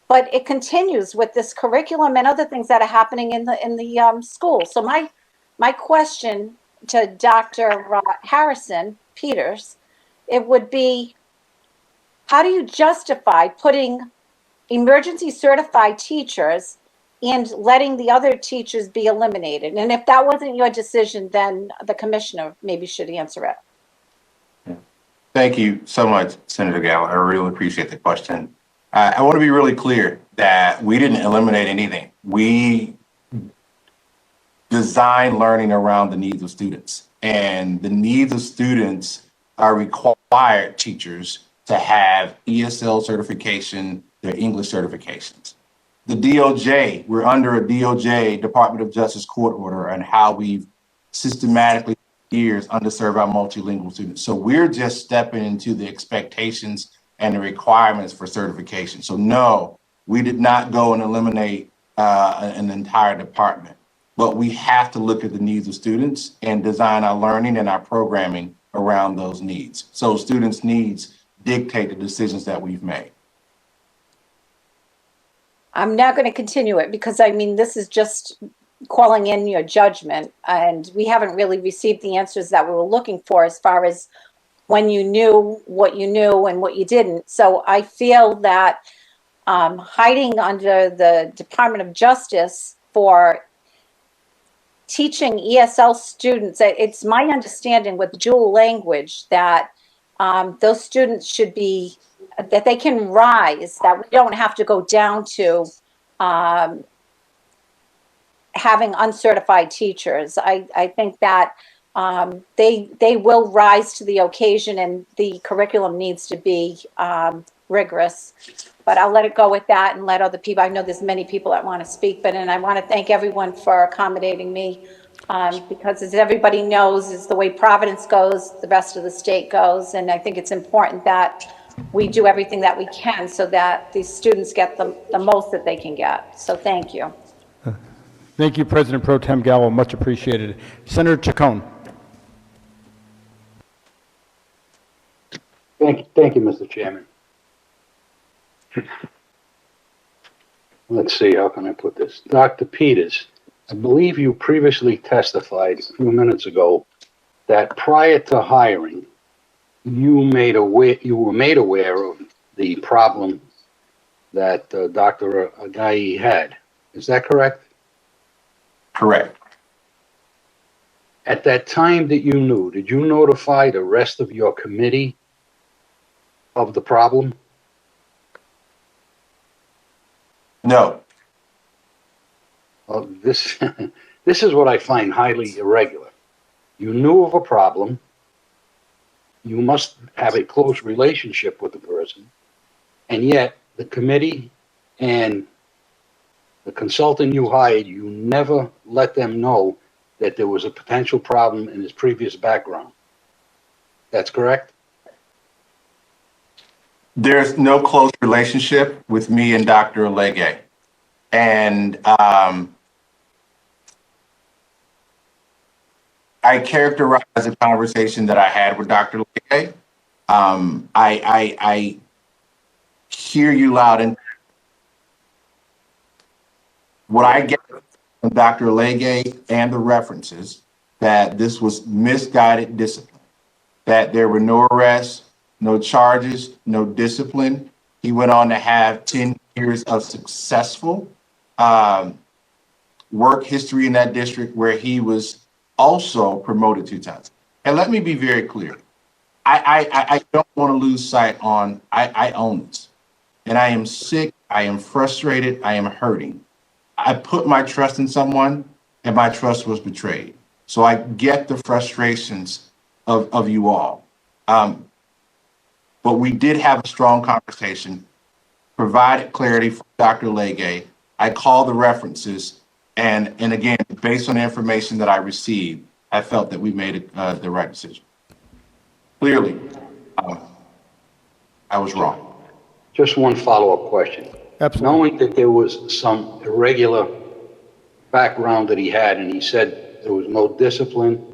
but it continues with this curriculum and other things that are happening in the school. So my question to Dr. Harrison Peters, it would be, how do you justify putting emergency certified teachers and letting the other teachers be eliminated? And if that wasn't your decision, then the commissioner maybe should answer it. Thank you so much, Senator Gallo. I really appreciate the question. I want to be really clear that we didn't eliminate anything. We designed learning around the needs of students, and the needs of students are required teachers to have ESL certification, their English certifications. The DOJ, we're under a DOJ, Department of Justice court order, on how we've systematically years underserve our multilingual students. So we're just stepping into the expectations and the requirements for certification. So no, we did not go and eliminate an entire department, but we have to look at the needs of students and design our learning and our programming around those needs. So students' needs dictate the decisions that we've made. I'm not going to continue it because, I mean, this is just calling in your judgment, and we haven't really received the answers that we were looking for as far as when you knew and what you didn't. So I feel that hiding under the Department of Justice for teaching ESL students, it's my understanding with dual language that those students should be, that they can rise, that we don't have to go down to having uncertified teachers. I think that they will rise to the occasion, and the curriculum needs to be rigorous. But I'll let it go with that and let other people, I know there's many people that want to speak, but and I want to thank everyone for accommodating me because as everybody knows, is the way Providence goes, the rest of the state goes. And I think it's important that we do everything that we can so that these students get the most that they can get. So thank you. Thank you, President Pro Tem Gallo. Much appreciated. Senator Chacon. Thank you, Mr. Chairman. Let's see, how can I put this? Dr. Peters, I believe you previously testified a few minutes ago that prior to hiring, you were made aware of the problem that Dr. Agayi had. Is that correct? Correct. At that time that you knew, did you notify the rest of your committee of the problem? No. Well, this is what I find highly irregular. You knew of a problem. You must have a close relationship with the person, and yet the committee and the consultant you hired, you never let them know that there was a potential problem in his previous background. That's correct? There's no close relationship with me and Dr. Alege. And I characterize the conversation that I had with Dr. Alege. I hear you loud and what I get from Dr. Alege and the references that this was misguided discipline, that there were no arrests, no charges, no discipline. He went on to have 10 years of successful work history in that district where he was also promoted 2 times. And let me be very clear. I don't want to lose sight on, I own this. And I am sick, I am frustrated, I am hurting. I put my trust in someone and my trust was betrayed. So I get the frustrations of you all. But we did have a strong conversation, provided clarity for Dr. Alege. I called the references, and again, based on the information that I received, I felt that we made the right decision. Clearly, I was wrong. Just one follow-up question. Absolutely. Knowing that there was some irregular background that he had, and he said there was no discipline,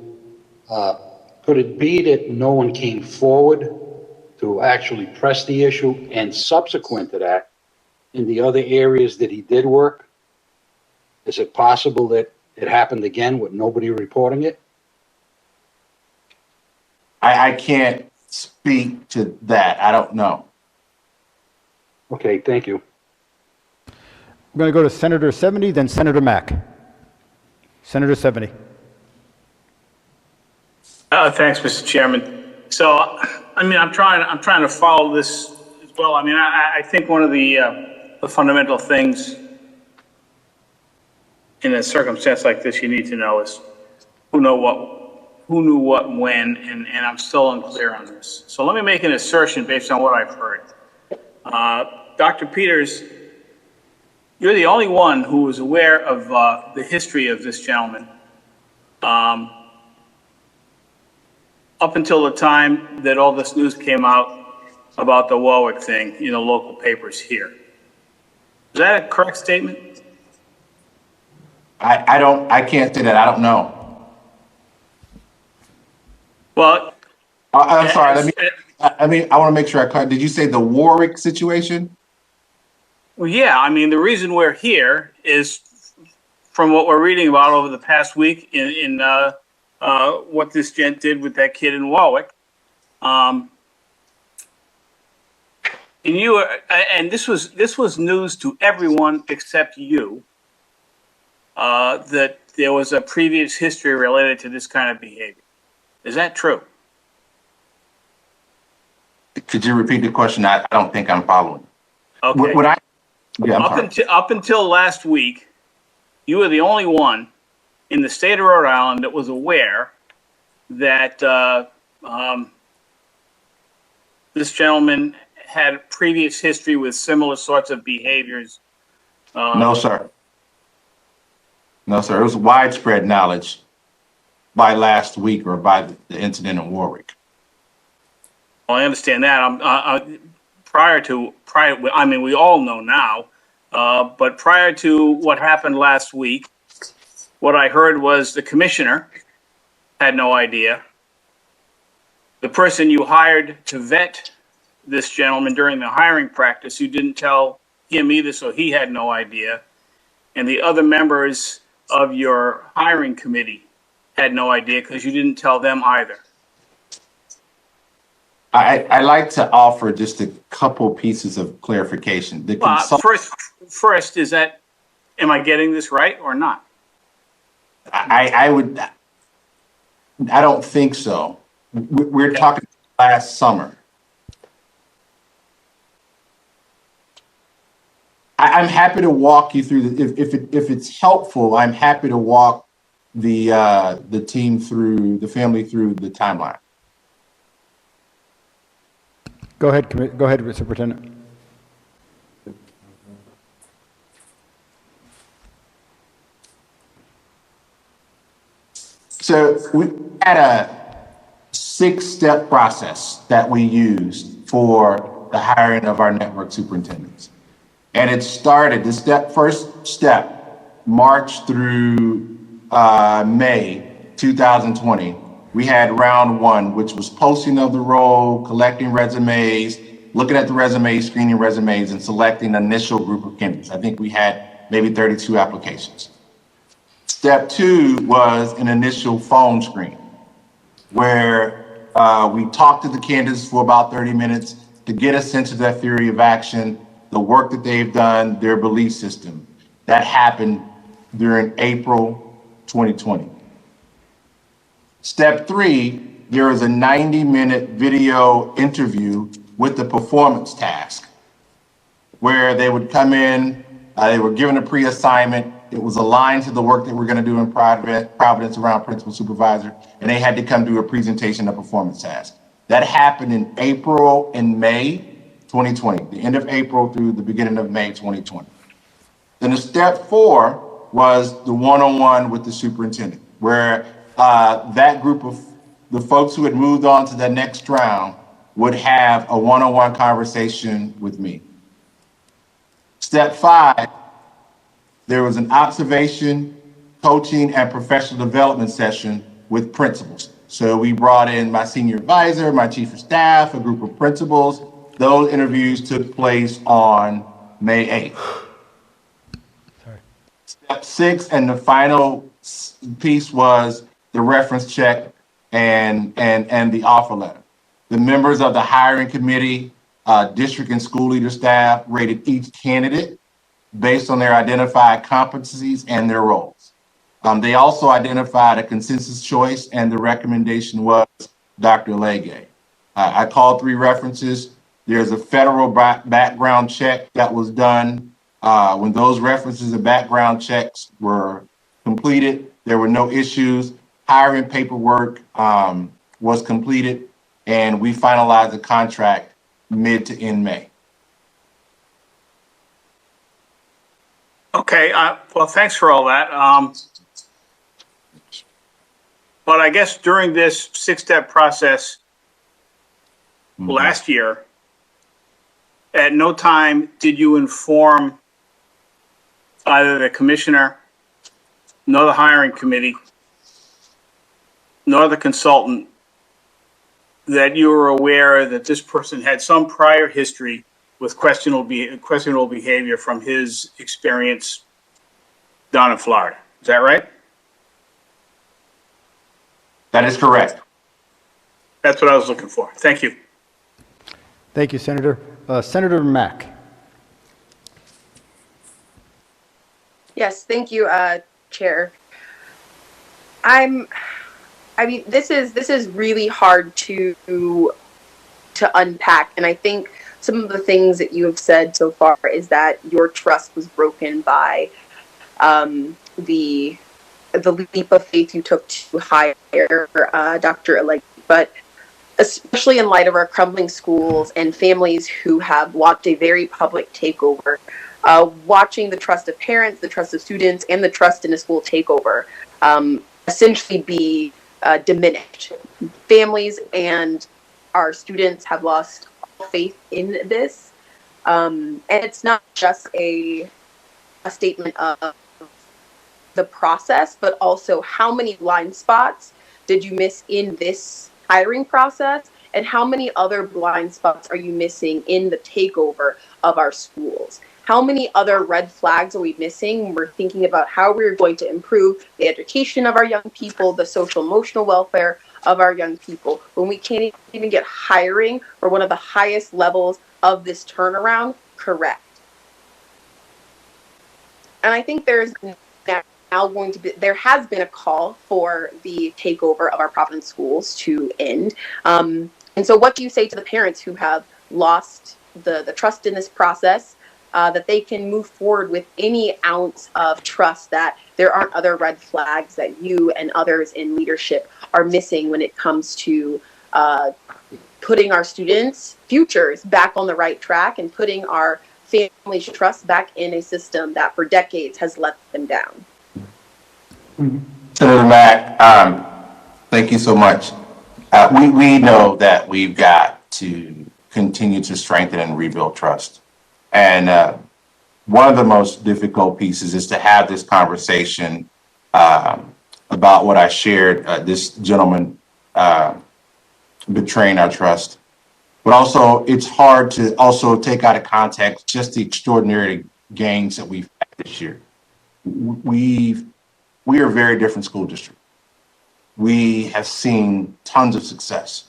could it be that no one came forward to actually press the issue, and subsequent to that, in the other areas that he did work, is it possible that it happened again with nobody reporting it? I can't speak to that. I don't know. Okay, thank you. We're going to go to Senator 70, then Senator Mack. Senator 70. Thanks, Mr. Chairman. So, I mean, I'm trying to follow this as well. I mean, I think one of the fundamental things in a circumstance like this you need to know is who knew what, when, and I'm still unclear on this. So let me make an assertion based on what I've heard. Dr. Peters, you're the only one who was aware of the history of this gentleman up until the time that all this news came out about the Warwick thing in the local papers here. Is that a correct statement? I can't say that. I don't know. Well, I'm sorry. I want to make sure I clarify. Did you say the Warwick situation? well, yeah, I mean, the reason we're here is from what we're reading about over the past week in what this gent did with that kid in Warwick. And this was news to everyone except you, that there was a previous history related to this kind of behavior. Is that true? Could you repeat the question? I don't think I'm following. Okay. Up until last week, you were the only one in the state of Rhode Island that was aware that this gentleman had previous history with similar sorts of behaviors. No, sir. No, sir. It was widespread knowledge by last week or by the incident in Warwick. Well, I understand that. I mean, we all know now, but prior to what happened last week, what I heard was the commissioner had no idea. The person you hired to vet this gentleman during the hiring practice, you didn't tell him either, so he had no idea. And the other members of your hiring committee had no idea because you didn't tell them either. I like to offer just a couple pieces of clarification. First, is that, am I getting this right or not? I don't think so. We're talking last summer. I'm happy to walk you through if it's helpful. I'm happy to walk the team through, the family through the timeline. Go ahead, Superintendent. So we had a 6-step process that we used for the hiring of our network superintendents. And it started, first step, March through May 2020. We had round 1, which was posting of the role, collecting resumes, looking at the resumes, screening resumes, and selecting an initial group of candidates. I think we had maybe 32 applications. Step 2 was an initial phone screen where we talked to the candidates for about 30 minutes to get a sense of their theory of action, the work that they've done, their belief system. That happened during April 2020. Step 3, there was a 90-minute video interview with the performance task where they would come in, they were given a pre-assignment. It was aligned to the work that we're going to do in Providence around principal supervisor, and they had to come do a presentation of performance task. That happened in April and May 2020, the end of April through the beginning of May 2020. Then the step 4 was the one-on-one with the superintendent, where that group of the folks who had moved on to the next round would have a one-on-one conversation with me. Step 5, there was an observation, coaching, and professional development session with principals. So we brought in my senior advisor, my chief of staff, a group of principals. Those interviews took place on May 8th. Step 6 and the final piece was the reference check and the offer letter. The members of the hiring committee, district and school leader staff rated each candidate based on their identified competencies and their roles. They also identified a consensus choice, and the recommendation was Dr. Legge. I called 3 references. There's a federal background check that was done. When those references and background checks were completed, there were no issues. Hiring paperwork was completed, and we finalized the contract mid to end May. Okay, well, thanks for all that. But I guess during this 6-step process last year, at no time did you inform either the commissioner, nor the hiring committee, nor the consultant that you were aware that this person had some prior history with questionable behavior from his experience down in Florida. Is that right? That is correct. That's what I was looking for. Thank you. Thank you, Senator. Senator Mack. Yes, thank you, Chair. I mean, this is really hard to unpack, and I think some of the things that you have said so far is that your trust was broken by the leap of faith you took to hire Dr. Alleghi, but especially in light of our crumbling schools and families who have watched a very public takeover, watching the trust of parents, the trust of students, and the trust in a school takeover essentially be diminished. Families and our students have lost all faith in this, and it's not just a statement of the process, but also how many blind spots did you miss in this hiring process, and how many other blind spots are you missing in the takeover of our schools? How many other red flags are we missing when we're thinking about how we're going to improve the education of our young people, the social emotional welfare of our young people, when we can't even get hiring for one of the highest levels of this turnaround correct? And I think there has been a call for the takeover of our Providence schools to end. And so what do you say to the parents who have lost the trust in this process, that they can move forward with any ounce of trust that there aren't other red flags that you and others in leadership are missing when it comes to putting our students' futures back on the right track and putting our families' trust back in a system that for decades has let them down? Senator Mack, Thank you so much. We know that we've got to continue to strengthen and rebuild trust. And one of the most difficult pieces is to have this conversation about what I shared, this gentleman betraying our trust. But also, it's hard to also take out of context just the extraordinary gains that we've had this year. We are a very different school district. We have seen tons of success.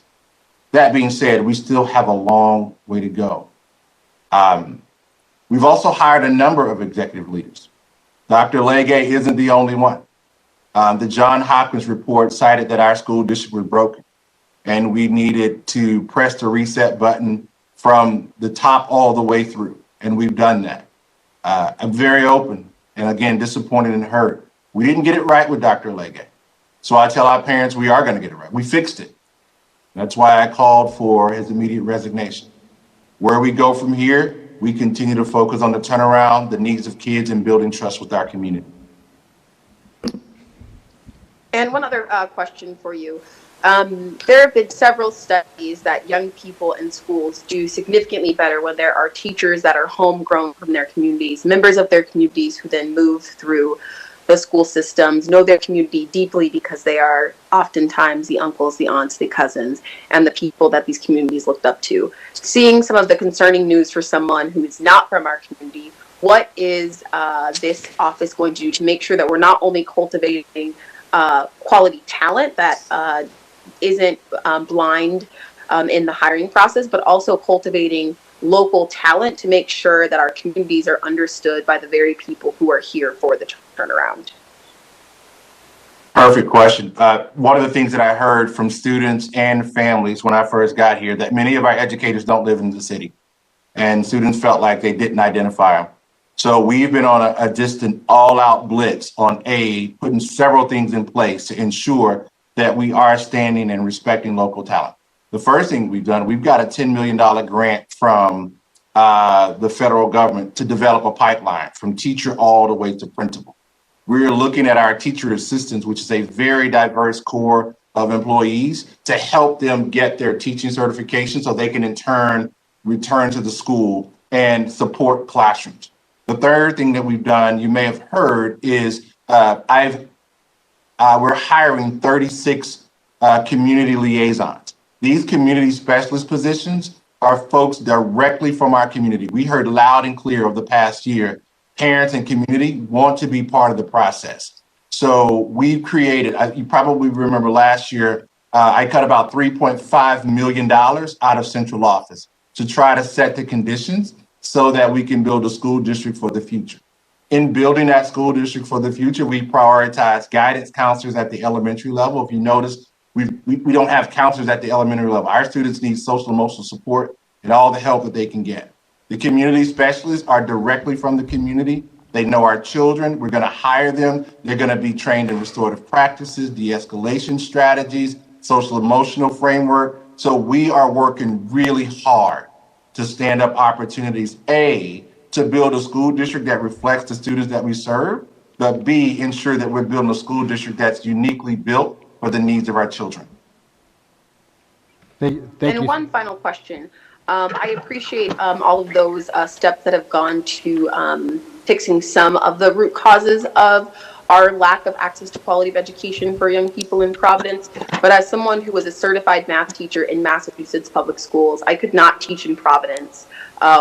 That being said, we still have a long way to go. We've also hired a number of executive leaders. Dr. Legge isn't the only one. The Johns Hopkins report cited that our school district was broken, and we needed to press the reset button from the top all the way through, and we've done that. I'm very open, and again, disappointed and hurt. We didn't get it right with Dr. Legge. So I tell our parents we are going to get it right. We fixed it. That's why I called for his immediate resignation. Where we go from here, we continue to focus on the turnaround, the needs of kids, and building trust with our community. And one other question for you. There have been several studies that young people in schools do significantly better when there are teachers that are homegrown from their communities, members of their communities who then move through the school systems, know their community deeply because they are oftentimes the uncles, the aunts, the cousins, and the people that these communities looked up to. Seeing some of the concerning news for someone who is not from our community, what is this office going to do to make sure that we're not only cultivating quality talent that isn't blind in the hiring process, but also cultivating local talent to make sure that our communities are understood by the very people who are here for the turnaround? Perfect question. One of the things that I heard from students and families when I first got here, that many of our educators don't live in the city, and students felt like they didn't identify them. So we've been on a distant all-out blitz on aid, putting several things in place to ensure that we are standing and respecting local talent. The first thing we've done, we've got a $10 million grant from the federal government to develop a pipeline from teacher all the way to principal. We're looking at our teacher assistants, which is a very diverse core of employees, to help them get their teaching certification so they can in turn return to the school and support classrooms. The third thing that we've done, you may have heard, is we're hiring 36 community liaisons. These community specialist positions are folks directly from our community. We heard loud and clear over the past year, parents and community want to be part of the process. So we've created, you probably remember last year, I cut about $3.5 million out of central office to try to set the conditions so that we can build a school district for the future. In building that school district for the future, we prioritize guidance counselors at the elementary level. If you notice, we don't have counselors at the elementary level. Our students need social emotional support and all the help that they can get. The community specialists are directly from the community. They know our children. We're going to hire them. They're going to be trained in restorative practices, de-escalation strategies, social emotional framework. So we are working really hard to stand up opportunities, A, to build a school district that reflects the students that we serve, but B, ensure that we're building a school district that's uniquely built for the needs of our children. Thank and you. One final question. I appreciate all of those steps that have gone to fixing some of the root causes of our lack of access to quality of education for young people in Providence. But as someone who was a certified math teacher in Massachusetts public schools, I could not teach in Providence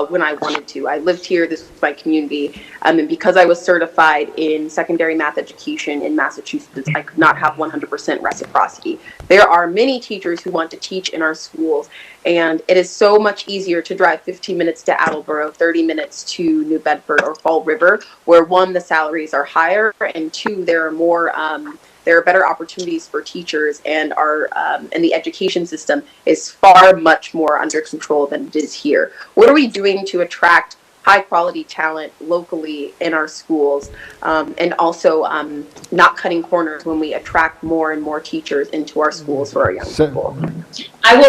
when I wanted to. I lived here, this was my community, and because I was certified in secondary math education in Massachusetts, I could not have 100% reciprocity. There are many teachers who want to teach in our schools, and it is so much easier to drive 15 minutes to Attleboro, 30 minutes to New Bedford or Fall River, where one, the salaries are higher, and two, there are more there are better opportunities for teachers, and and the education system is far much more under control than it is here. What are we doing to attract high quality talent locally in our schools, and also not cutting corners when we attract more and more teachers into our schools for our young people?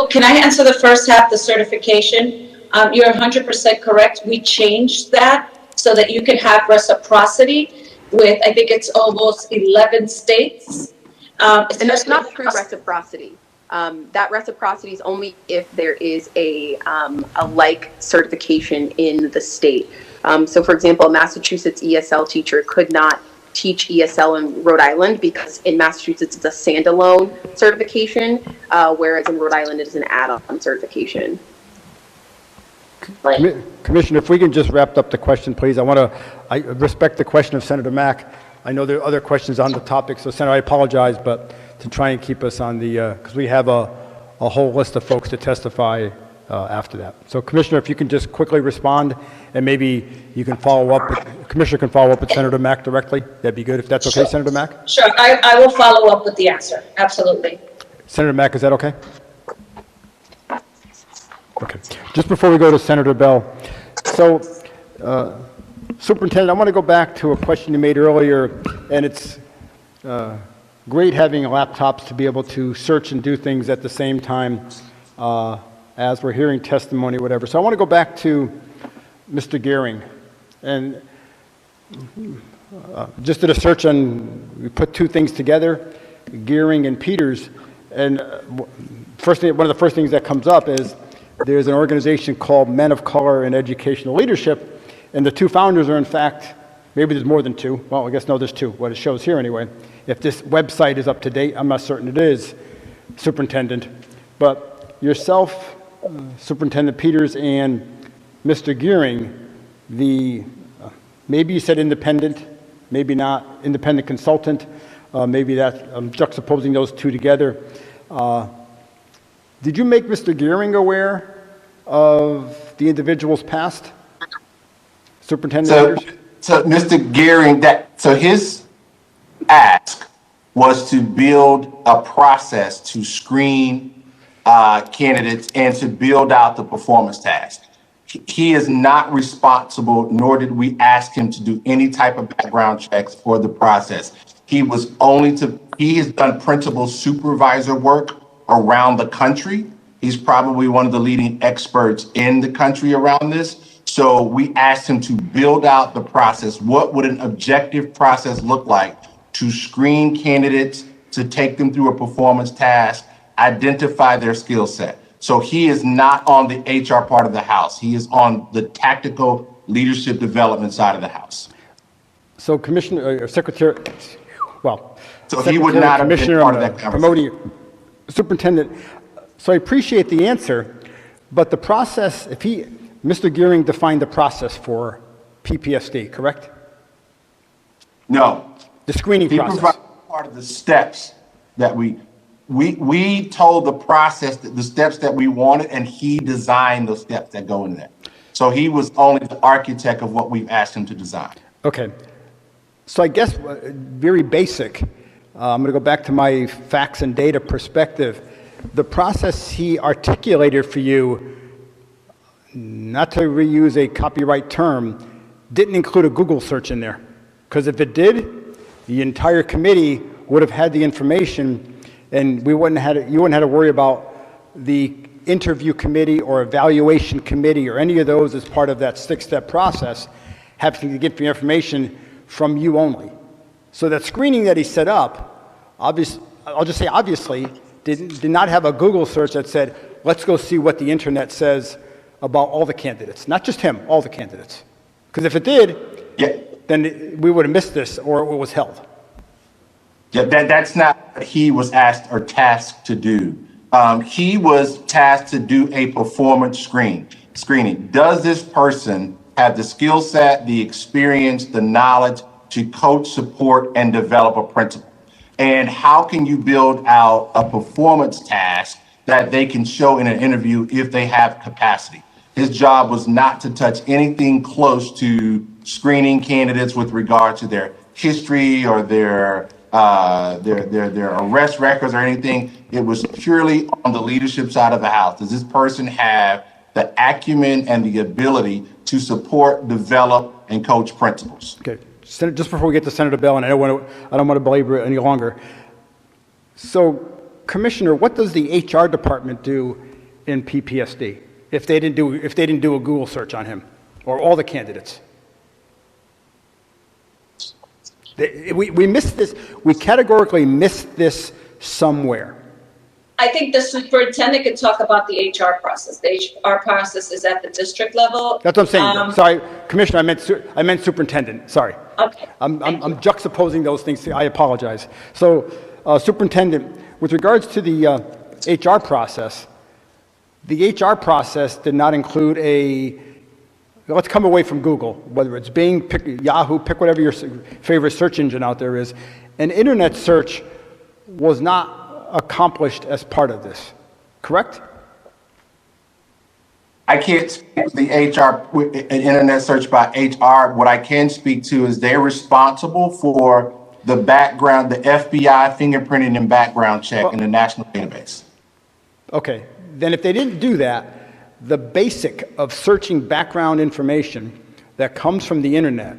Can I answer the first half, the certification? You're 100% correct. We changed that so that you can have reciprocity with, I think it's almost 11 states. And that's not true reciprocity. That reciprocity is only if there is a like certification in the state. So, for example, a Massachusetts ESL teacher could not teach ESL in Rhode Island because in Massachusetts it's a standalone certification, whereas in Rhode Island it is an add-on certification. Commissioner, if we can just wrap up the question, please. I respect the question of Senator Mack. I know there are other questions on the topic, so Senator, I apologize, but to try and keep us on the, because we have a whole list of folks to testify after that. So Commissioner, if you can just quickly respond, and maybe you can follow up, Commissioner can follow up with Senator Mack directly. That'd be good, if that's okay, Senator Mack? Sure, I will follow up with the answer, absolutely. Senator Mack, is that okay? Okay. Just before we go to Senator Bell, so Superintendent, I want to go back to a question you made earlier, and it's great having laptops to be able to search and do things at the same time as we're hearing testimony, whatever. So I want to go back to Mr. Gehring, and just did a search on, we put two things together, Gehring and Peters, and one of the first things that comes up is there's an organization called Men of Color in Educational Leadership, and the two founders are, in fact, maybe there's more than two. Well, I guess no, there's two, what it shows here anyway. If this website is up to date, I'm not certain it is, Superintendent. But yourself, Superintendent Peters, and Mr. Gehring, maybe you said independent, maybe not, independent consultant, maybe that, I'm juxtaposing those two together. Did you make Mr. Gehring aware of the individual's past? Superintendent Peters? So Mr. Gehring, so his ask was to build a process to screen candidates and to build out the performance task. He is not responsible, nor did we ask him to do any type of background checks for the process. He has done principal supervisor work around the country. He's probably one of the leading experts in the country around this. So we asked him to build out the process. What would an objective process look like to screen candidates, to take them through a performance task, identify their skill set? So he is not on the HR part of the house. He is on the tactical leadership development side of the house. So Commissioner, Secretary, well, so he would not have been part of that conversation. Promoting Superintendent, so I appreciate the answer, but the process, Mr. Gehring defined the process for PPSD, correct? No. The screening process. He provided part of the steps that we told the process, the steps that we wanted, and he designed those steps that go in there. So he was only the architect of what we've asked him to design. Okay. So I guess very basic, I'm going to go back to my facts and data perspective. The process he articulated for you, not to reuse a copyright term, didn't include a Google search in there. Because if it did, the entire committee would have had the information, and you wouldn't have to worry about the interview committee or evaluation committee or any of those as part of that 6-step process having to get the information from you only. So that screening that he set up, I'll just say obviously, did not have a Google search that said, let's go see what the internet says about all the candidates. Not just him, all the candidates. Because if it did, then we would have missed this or it was held. Yeah, that's not what he was asked or tasked to do. He was tasked to do a performance screening. Does this person have the skill set, the experience, the knowledge to coach, support, and develop a principal? And how can you build out a performance task that they can show in an interview if they have capacity? His job was not to touch anything close to screening candidates with regard to their history or their arrest records or anything. It was purely on the leadership side of the house. Does this person have the acumen and the ability to support, develop, and coach principals? Okay, just before we get to Senator Bell, and I don't want to belabor it any longer. So, Commissioner, what does the HR department do in PPSD if they didn't do a Google search on him or all the candidates? We missed this, we categorically missed this somewhere. I think the superintendent can talk about the HR process. The HR process is at the district level. That's what I'm saying. Sorry, Commissioner, I meant superintendent, sorry. Okay. I'm juxtaposing those things. I apologize. So, Superintendent, with regards to the HR process did not include let's come away from Google, whether it's Bing, pick Yahoo, pick whatever your favorite search engine out there is. An internet search was not accomplished as part of this, correct? I can't speak to the HR, an internet search by HR. What I can speak to is they're responsible for the background, the FBI fingerprinting and background check in the national database. Okay, then if they didn't do that, the basic of searching background information that comes from the internet,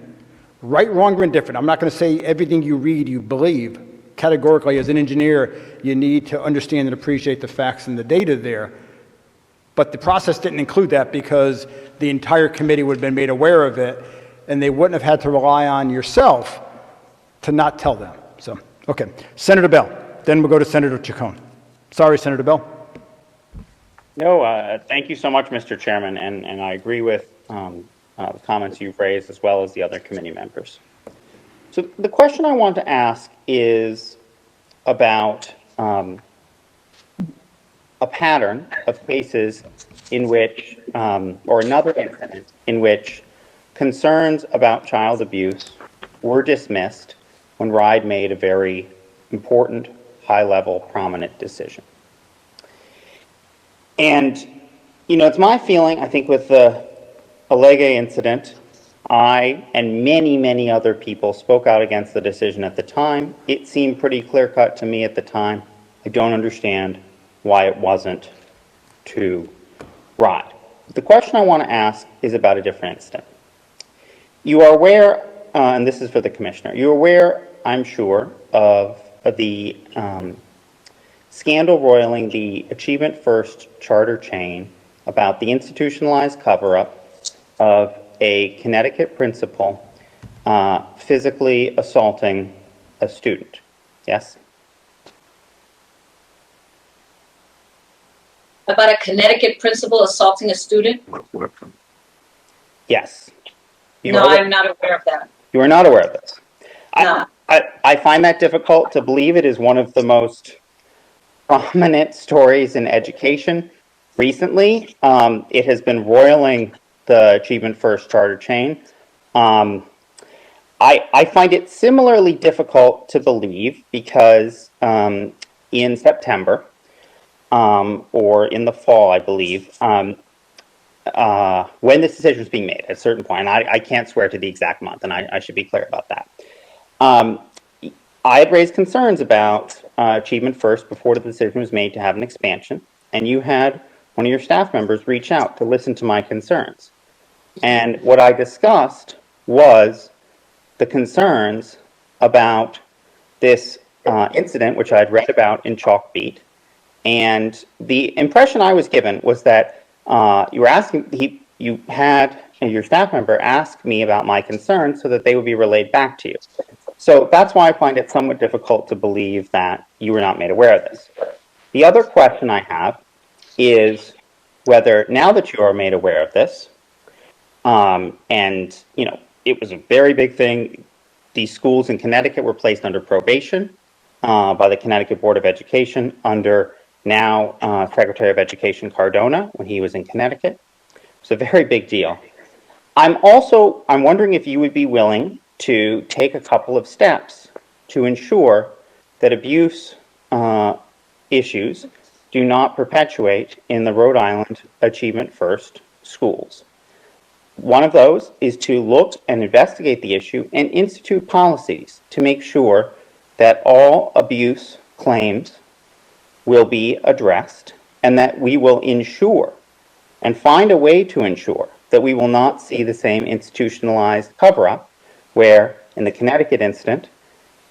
right, wrong, or indifferent, I'm not going to say everything you read you believe. Categorically, as an engineer, you need to understand and appreciate the facts and the data there. But the process didn't include that because the entire committee would have been made aware of it, and they wouldn't have had to rely on yourself to not tell them. So, okay. Senator Bell. Then we'll go to Senator Chacon. Sorry, Senator Bell. No, thank you so much, Mr. Chairman, and I agree with the comments you've raised as well as the other committee members. So the question I want to ask is about a pattern of cases in which, or another incident in which concerns about child abuse were dismissed when Rhode made a very important, high-level, prominent decision. And, you know, it's my feeling, I think with the Alege incident, I and many, many other people spoke out against the decision at the time. It seemed pretty clear-cut to me at the time. I don't understand why it wasn't to Rhode. The question I want to ask is about a different incident. You are aware, and this is for the Commissioner, you're aware, I'm sure, of the scandal roiling the Achievement First charter chain about the institutionalized cover-up of a Connecticut principal physically assaulting a student. Yes? About a Connecticut principal assaulting a student? Yes. No, I'm not aware of that. You are not aware of this? No. I find that difficult to believe. It is one of the most prominent stories in education recently. It has been roiling the Achievement First charter chain. I find it similarly difficult to believe because in September, or in the fall, I believe, when this decision was being made at a certain point, and I can't swear to the exact month, and I should be clear about that. I had raised concerns about Achievement First before the decision was made to have an expansion, and you had one of your staff members reach out to listen to my concerns. And what I discussed was the concerns about this incident, which I had read about in Chalkbeat. And the impression I was given was that you were asking, you had your staff member ask me about my concerns so that they would be relayed back to you. So that's why I find it somewhat difficult to believe that you were not made aware of this. The other question I have is whether now that you are made aware of this, and you know, it was a very big thing. These schools in Connecticut were placed under probation by the Connecticut Board of Education under now Secretary of Education Cardona when he was in Connecticut. It's a very big deal. I'm wondering if you would be willing to take a couple of steps to ensure that abuse issues do not perpetuate in the Rhode Island Achievement First schools. One of those is to look and investigate the issue and institute policies to make sure that all abuse claims will be addressed and that we will ensure and find a way to ensure that we will not see the same institutionalized cover-up where, in the Connecticut incident,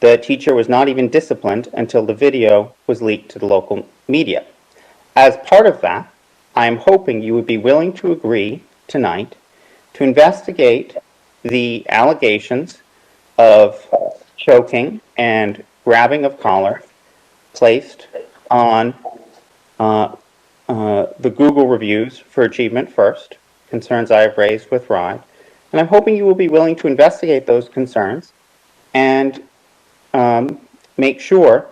the teacher was not even disciplined until the video was leaked to the local media. As part of that, I am hoping you would be willing to agree tonight to investigate the allegations of choking, and grabbing of collar placed on the Google reviews for Achievement First, concerns I have raised with Rhode. And I'm hoping you will be willing to investigate those concerns and make sure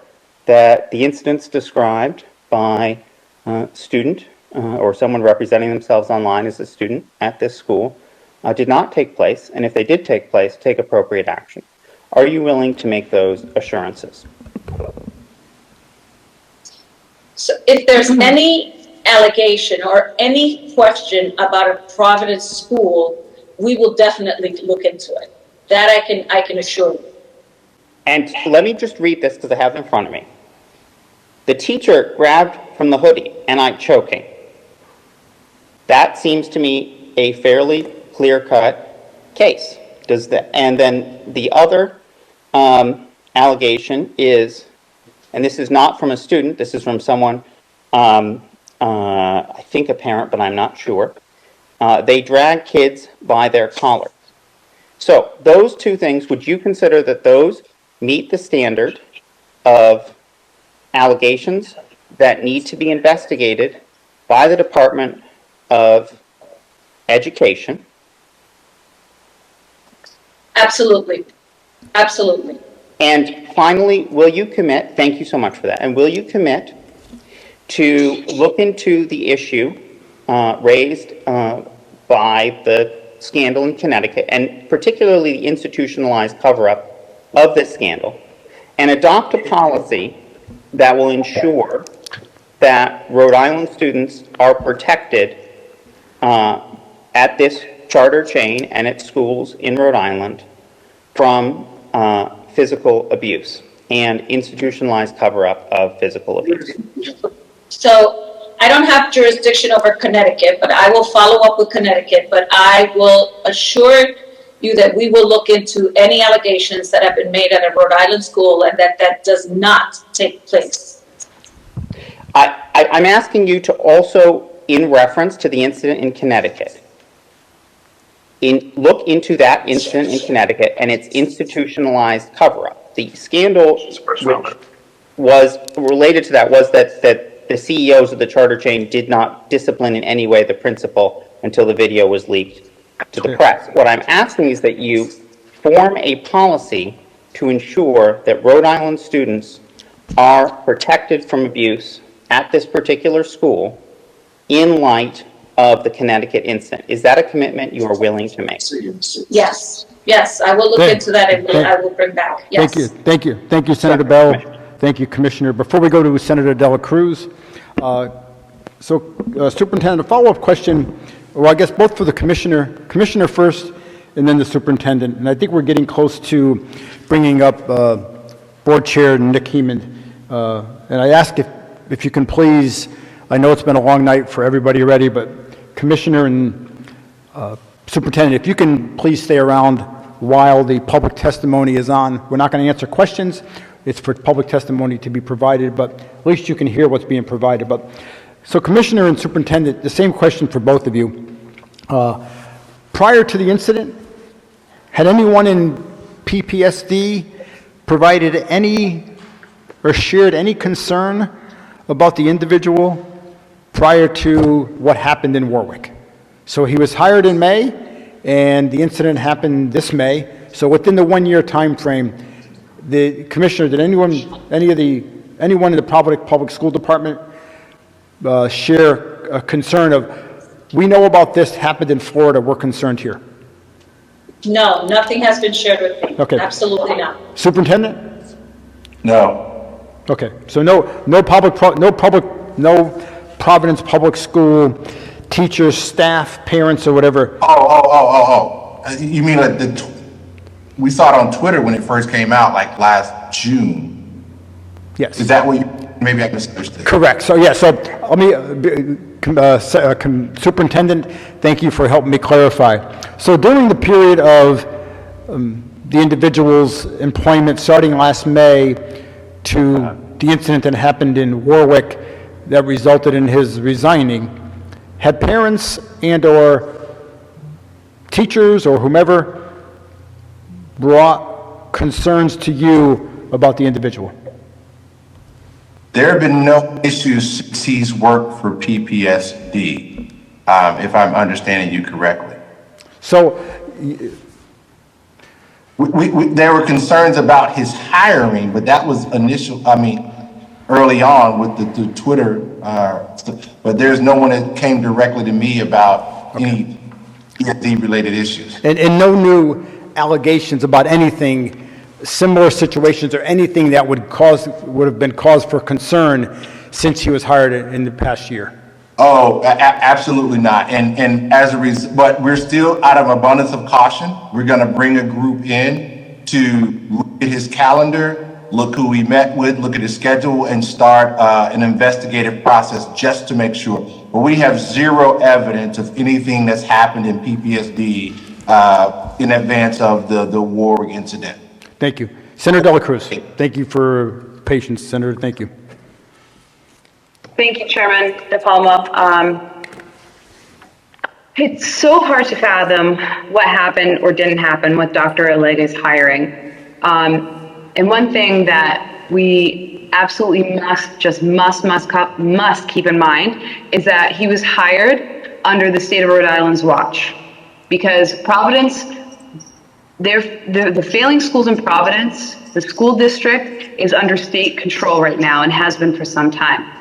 that the incidents described by student or someone representing themselves online as a student at this school did not take place, and if they did take place, take appropriate action. Are you willing to make those assurances? So if there's any allegation or any question about a Providence school, we will definitely look into it. That I can assure you. And let me just read this because I have it in front of me. The teacher grabbed from the hoodie and I'm choking. That seems to me a fairly clear-cut case. And then the other allegation is, and this is not from a student, this is from someone, I think a parent, but I'm not sure. They drag kids by their collars. So those two things, would you consider that those meet the standard of allegations that need to be investigated by the Department of Education? Absolutely. Absolutely. And finally, will you commit, thank you so much for that, and will you commit to look into the issue raised by the scandal in Connecticut, and particularly the institutionalized cover-up of this scandal, and adopt a policy that will ensure that Rhode Island students are protected at this charter chain and at schools in Rhode Island from physical abuse and institutionalized cover-up of physical abuse? So I don't have jurisdiction over Connecticut, but I will follow up with Connecticut. But I will assure you that we will look into any allegations that have been made at a Rhode Island school and that does not take place. I'm asking you to also, in reference to the incident in Connecticut, look into that incident in Connecticut and its institutionalized cover-up. The scandal which was related to that was that the CEOs of the charter chain did not discipline in any way the principal until the video was leaked to the press. What I'm asking is that you form a policy to ensure that Rhode Island students are protected from abuse at this particular school in light of the Connecticut incident. Is that a commitment you are willing to make? Yes. Yes, I will look into that and I will bring back. Yes. Thank you, Senator Bell. Thank you, Commissioner. Before we go to Senator Dela Cruz, Superintendent, a follow-up question, well, I guess both for the Commissioner first, and then the Superintendent. And I think we're getting close to bringing up Board Chair Nick Hemond. And I ask if you can please, I know it's been a long night for everybody already, but Commissioner and Superintendent, if you can please stay around while the public testimony is on. We're not going to answer questions. It's for public testimony to be provided, but at least you can hear what's being provided. So Commissioner and Superintendent, the same question for both of you. Prior to the incident, had anyone in PPSD provided any or shared any concern about the individual prior to what happened in Warwick? So he was hired in May, and the incident happened this May. So within the 1-year time frame, the Commissioner, did anyone in the Providence Public School Department share a concern of, we know about this, happened in Florida, we're concerned here? No, nothing has been shared with me. Okay. Absolutely not. Superintendent? No. Okay, so no Providence Public School teachers, staff, parents, or whatever. You mean like we saw it on Twitter when it first came out, like last June? Yes. Is that what maybe I misunderstood? Correct. So yeah, so let me, Superintendent, thank you for helping me clarify. So during the period of the individual's employment starting last May to the incident that happened in Warwick that resulted in his resigning, had parents and or teachers or whomever brought concerns to you about the individual? There have been no issues since he's worked for PPSD, if I'm understanding you correctly. So, there were concerns about his hiring, but that was early on with the Twitter stuff. But there's no one that came directly to me about any PPSD-related issues. and no new allegations about anything, similar situations or anything that would have been cause for concern since he was hired in the past year? Oh, absolutely not. And as a result, but we're still out of abundance of caution. We're going to bring a group in to look at his calendar, look who we met with, look at his schedule, and start an investigative process just to make sure. But we have zero evidence of anything that's happened in PPSD in advance of the Warwick incident. Thank you. Senator Dela Cruz, thank you for patience, Senator, thank you. Thank you, Chairman DePalma. It's so hard to fathom what happened or didn't happen with Dr. Alege's hiring. And one thing that we absolutely must keep in mind is that he was hired under the state of Rhode Island's watch, because Providence, the failing schools in Providence, the school district is under state control right now and has been for some time.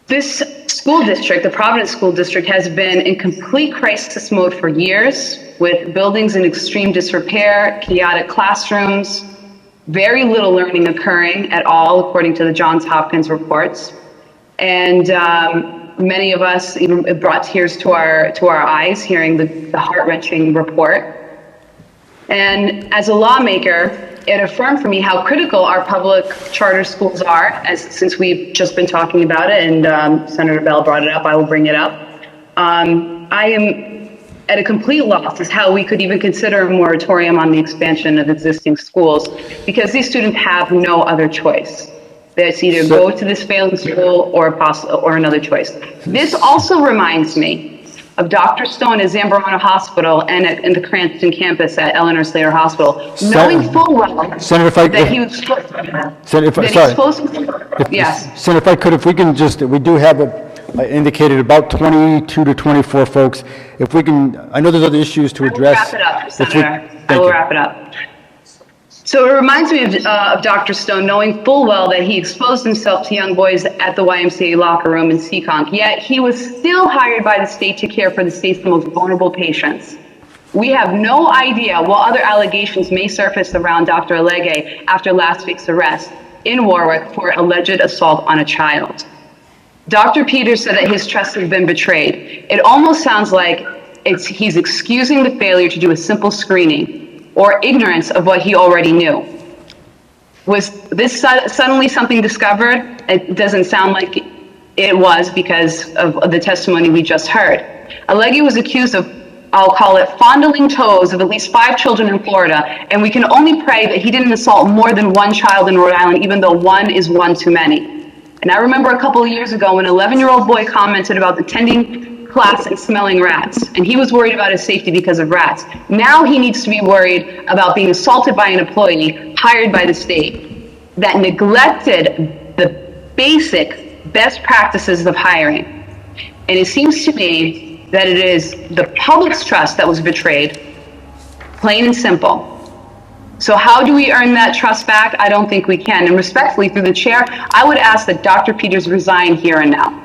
This school district, the Providence School District, has been in complete crisis mode for years, with buildings in extreme disrepair, chaotic classrooms, very little learning occurring at all, according to the Johns Hopkins reports. And many of us even brought tears to our eyes hearing the heart-wrenching report. And as a lawmaker, it affirmed for me how critical our public charter schools are, since we've just been talking about it, and Senator Bell brought it up, I will bring it up. I am at a complete loss as how we could even consider a moratorium on the expansion of existing schools, because these students have no other choice. It's either go to this failing school or another choice. This also reminds me of Dr. Stone at Zambrano Hospital and at the Cranston campus at Eleanor Slater Hospital, knowing full well Senator, that he was supposed to. Yes. Senator, if I could, if we can just, we do have indicated about 22 to 24 folks. If we can, I know there's other issues to address. I will wrap it up, Senator. I will wrap it up. So it reminds me of Dr. Stone knowing full well that he exposed himself to young boys at the YMCA locker room in Seekonk, yet he was still hired by the state to care for the state's most vulnerable patients. We have no idea what other allegations may surface around Dr. Alege after last week's arrest in Warwick for alleged assault on a child. Dr. Peters said that his trust has been betrayed. It almost sounds like he's excusing the failure to do a simple screening, or ignorance of what he already knew. Was this suddenly something discovered? It doesn't sound like it was, because of the testimony we just heard. Alege was accused of, I'll call it, fondling toes of at least 5 children in Florida, and we can only pray that he didn't assault more than 1 child in Rhode Island, even though 1 is 1 too many. And I remember a couple of years ago when an 11-year-old boy commented about attending class and smelling rats, and he was worried about his safety because of rats. Now he needs to be worried about being assaulted by an employee hired by the state that neglected the basic best practices of hiring. And it seems to me that it is the public's trust that was betrayed, plain and simple. So how do we earn that trust back? I don't think we can. And respectfully, through the chair, I would ask that Dr. Peters resign here and now.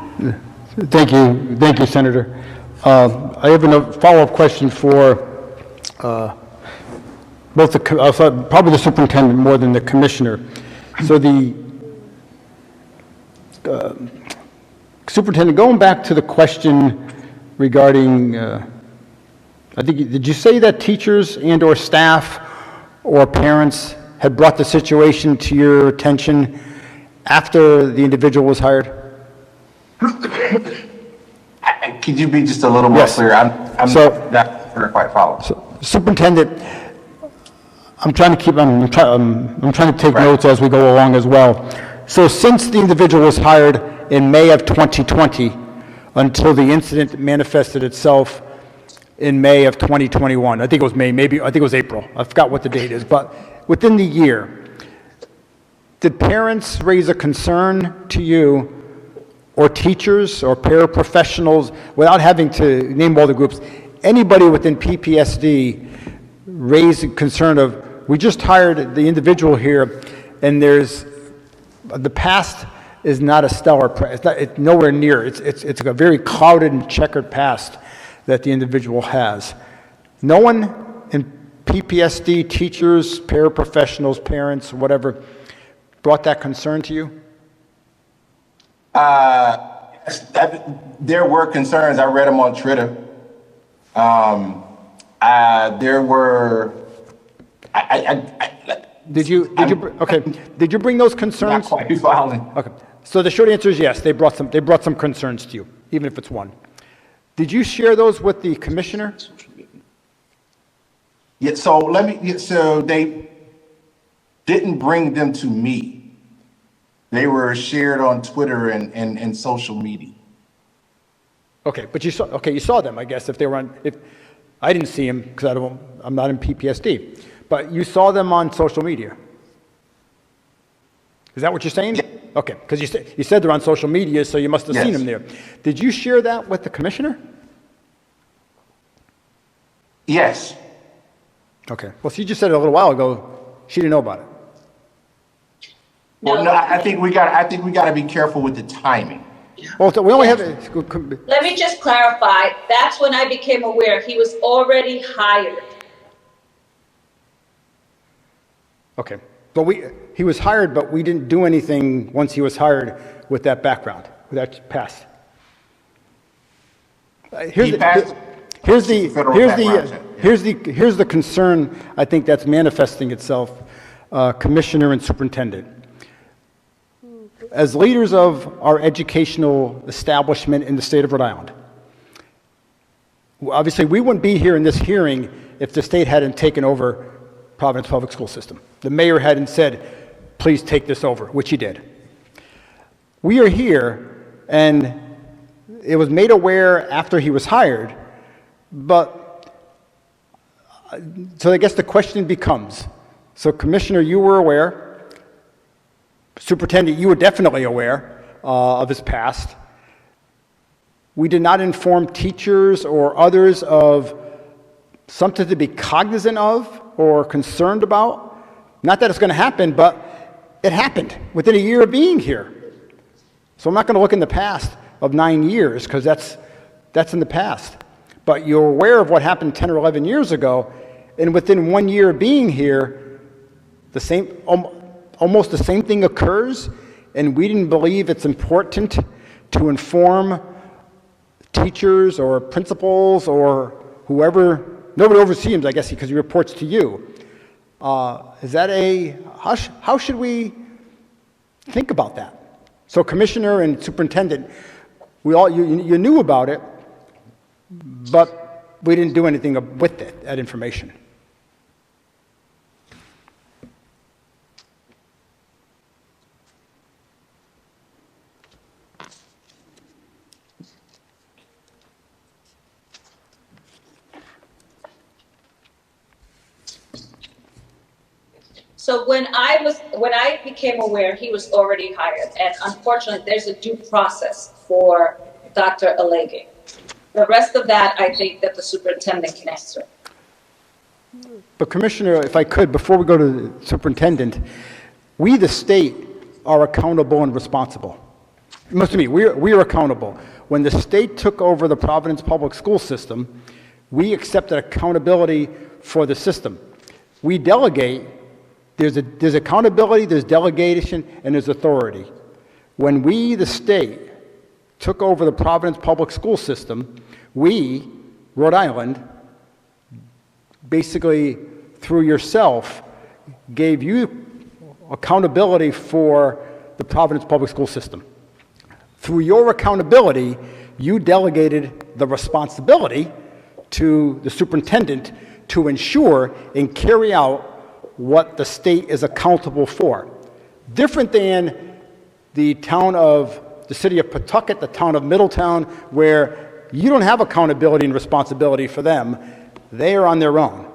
Thank you, Senator. I have a follow-up question for both probably the superintendent more than the commissioner. So the superintendent, going back to the question regarding, I think, did you say that teachers and/or staff or parents had brought the situation to your attention after the individual was hired? Could you be just a little more clear? I'm not quite following. So, Superintendent, I'm trying to take notes as we go along as well. So since the individual was hired in May of 2020 until the incident manifested itself in May of 2021. I think it was May, maybe, I think it was April. I forgot what the date is, but within the year, did parents raise a concern to you, or teachers or paraprofessionals, without having to name all the groups, anybody within PPSD raise a concern of, we just hired the individual here, and the past is not a stellar, it's nowhere near, it's a very clouded and checkered past that the individual has. No one in PPSD, teachers, paraprofessionals, parents, whatever, brought that concern to you? There were concerns. I read them on Twitter. There were. Did you bring those concerns? Not quite following. Okay. So the short answer is yes. They brought some concerns to you, even if it's one. Did you share those with the commissioner? Yeah. So they didn't bring them to me. They were shared on Twitter and social media. Okay, but you saw them, I guess, if I didn't see them because I'm not in PPSD, but you saw them on social media. Is that what you're saying? Yeah. Okay, because you said they're on social media, so you must have seen them there. Did you share that with the commissioner? Yes. Okay, well, so you just said it a little while ago, she didn't know about it. Well, no, I think we got to be careful with the timing. Well, so we only have. Let me just clarify. That's when I became aware he was already hired. Okay, but he was hired, but we didn't do anything once he was hired with that background, with that past. Here's the concern I think that's manifesting itself, Commissioner and Superintendent. As leaders of our educational establishment in the state of Rhode Island, obviously we wouldn't be here in this hearing if the state hadn't taken over Providence Public School System. The mayor hadn't said, please take this over, which he did. We are here, and it was made aware after he was hired, but so I guess the question becomes, so Commissioner, you were aware, Superintendent, you were definitely aware of his past. We did not inform teachers or others of something to be cognizant of or concerned about. Not that it's going to happen, but it happened within a year of being here. So I'm not going to look in the past of 9 years because that's in the past. But you're aware of what happened 10 or 11 years ago, and within 1 year of being here, almost the same thing occurs, and we didn't believe it's important to inform teachers or principals or whoever, nobody oversees him, I guess, because he reports to you. Is that how should we think about that? So Commissioner and Superintendent, you knew about it, but we didn't do anything with that information. So when I became aware, he was already hired, and unfortunately, there's a due process for Dr. Alleghi. The rest of that, I think that the superintendent can answer. But Commissioner, if I could, before we go to the superintendent, we, the state, are accountable and responsible. Most of me, we are accountable. When the state took over the Providence Public School System, we accepted accountability for the system. We delegate. There's accountability, there's delegation, and there's authority. When we, the state, took over the Providence Public School System, we, Rhode Island, basically through yourself, gave you accountability for the Providence Public School System. Through your accountability, you delegated the responsibility to the superintendent to ensure and carry out what the state is accountable for. Different than the city of Pawtucket, the town of Middletown, where You don't have accountability and responsibility for them. They are on their own.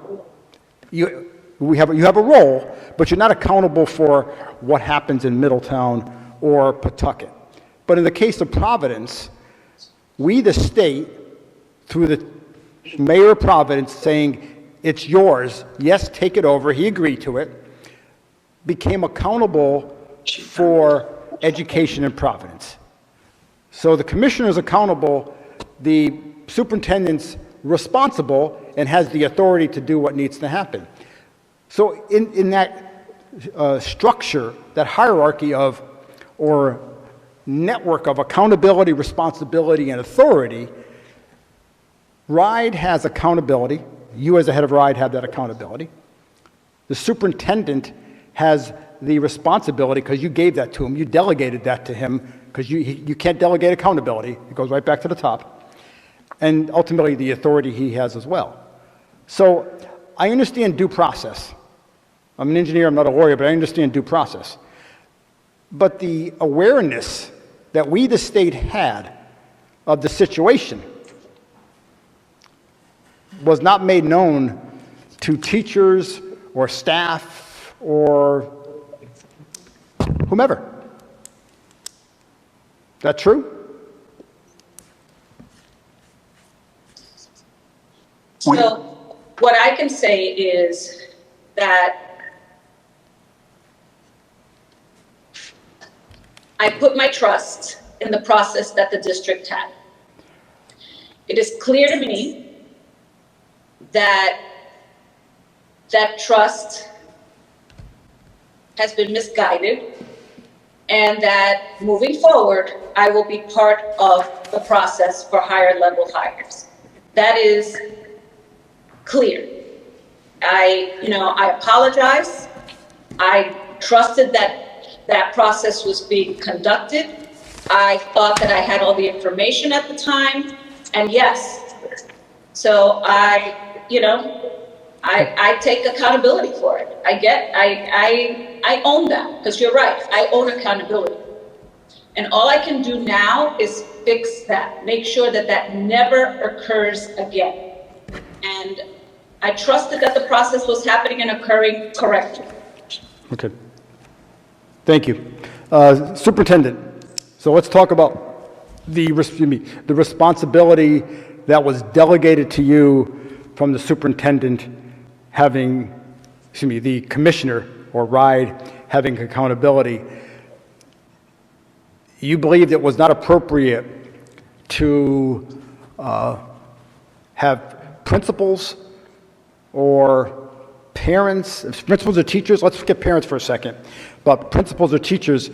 You have a role, but you're not accountable for what happens in Middletown or Pawtucket. But in the case of Providence, we, the state, through the mayor of Providence saying, it's yours, yes, take it over, he agreed to it, became accountable for education in Providence. So the commissioner is accountable, the superintendent's responsible and has the authority to do what needs to happen. So in that structure, that hierarchy of, or network of accountability, responsibility, and authority, Rhode has accountability. You as the head of Rhode have that accountability. The superintendent has the responsibility because you gave that to him. You delegated that to him because you can't delegate accountability. It goes right back to the top. And ultimately the authority he has as well. So I understand due process. I'm an engineer, I'm not a lawyer, but I understand due process. But the awareness that we, the state, had of the situation was not made known to teachers or staff or whomever. That true? So what I can say is that I put my trust in the process that the district had. It is clear to me that that trust has been misguided and that moving forward, I will be part of the process for higher level hires. That is clear. I apologize. I trusted that that process was being conducted. I thought that I had all the information at the time, and yes. So I take accountability for it. I own that, because you're right, I own accountability. And all I can do now is fix that, make sure that that never occurs again. And I trusted that the process was happening and occurring correctly. Okay. Thank you. Superintendent, so let's talk about the responsibility that was delegated to you from the superintendent having, the commissioner or Rhode having accountability. You believed it was not appropriate to have principals or parents, principals or teachers, let's forget parents for a second, but principals or teachers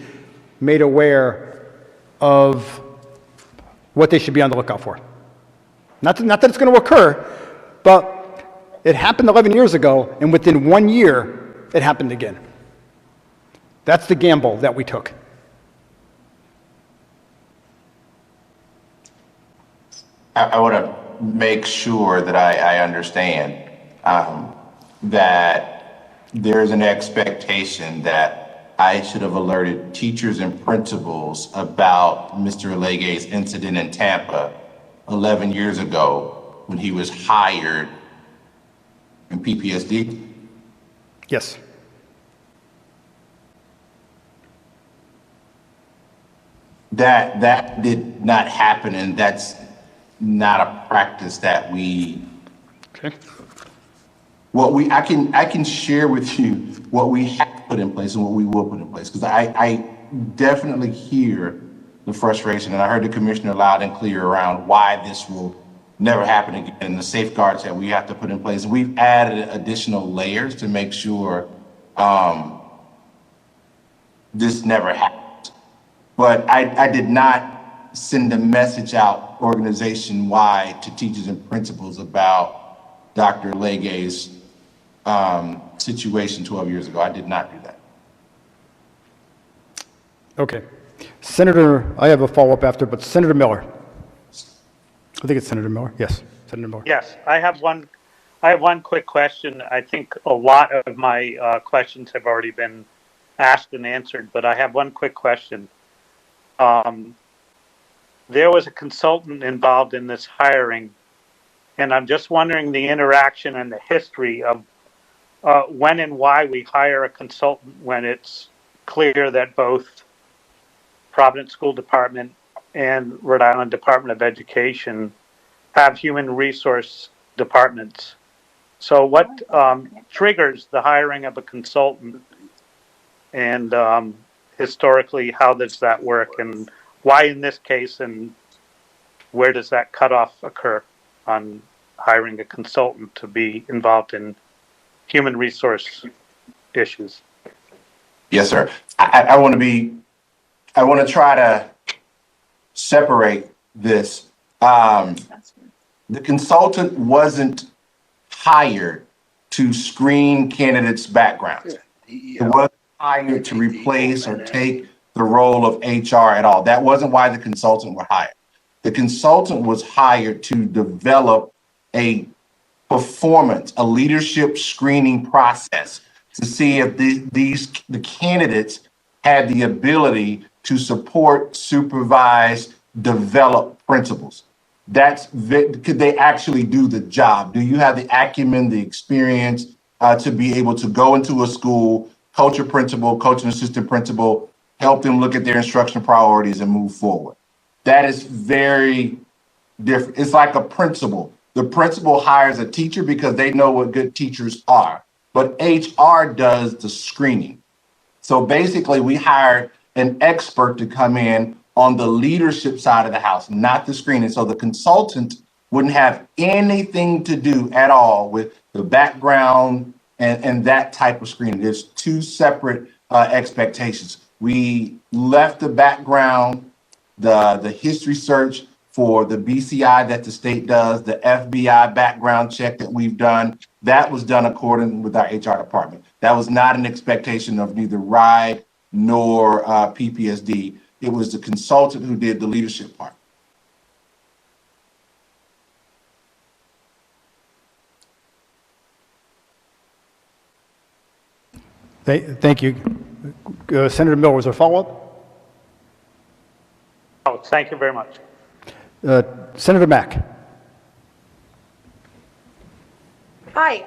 made aware of what they should be on the lookout for. Not that it's going to occur, but it happened 11 years ago, and within 1 year, it happened again. That's the gamble that we took. I want to make sure that I understand that there's an expectation that I should have alerted teachers and principals about Mr. Lege's incident in Tampa 11 years ago when he was hired in PPSD? Yes. That did not happen, and that's not a practice that we. Okay. I can share with you what we have put in place and what we will put in place, because I definitely hear the frustration, and I heard the commissioner loud and clear around why this will never happen again and the safeguards that we have to put in place. We've added additional layers to make sure this never happens. But I did not send a message out organization-wide to teachers and principals about Dr. Lege's situation 12 years ago. I did not do that. Okay. Senator, I have a follow-up after, but Senator Miller. I think it's Senator Miller. Yes, Senator Miller. Yes, I have one quick question. I think a lot of my questions have already been asked and answered, but I have one quick question. there was a consultant involved in this hiring, and I'm just wondering the interaction and the history of when and why we hire a consultant when it's clear that both Providence School Department and Rhode Island Department of Education have human resource departments. So what triggers the hiring of a consultant, and historically, how does that work, and why in this case, and where does that cutoff occur on hiring a consultant to be involved in human resource issues? Yes, sir. I want to try to separate this. The consultant wasn't hired to screen candidates' backgrounds. It wasn't hired to replace or take the role of HR at all. That wasn't why the consultant was hired. The consultant was hired to develop a performance, a leadership screening process to see if the candidates had the ability to support, supervise, develop principals. Could they actually do the job? Do you have the acumen, the experience to be able to go into a school, coach a principal, coach an assistant principal, help them look at their instruction priorities and move forward? That is very different. It's like a principal. The principal hires a teacher because they know what good teachers are, but HR does the screening. So basically, we hired an expert to come in on the leadership side of the house, not the screening. So the consultant wouldn't have anything to do at all with the background and that type of screening. There's two separate expectations. We left the background, the history search for the BCI that the state does, the FBI background check that we've done, that was done according with our HR department. That was not an expectation of neither Rhode nor PPSD. It was the consultant who did the leadership part. Thank you. Senator Miller, was there a follow-up? Oh, thank you very much. Senator Mack. Hi,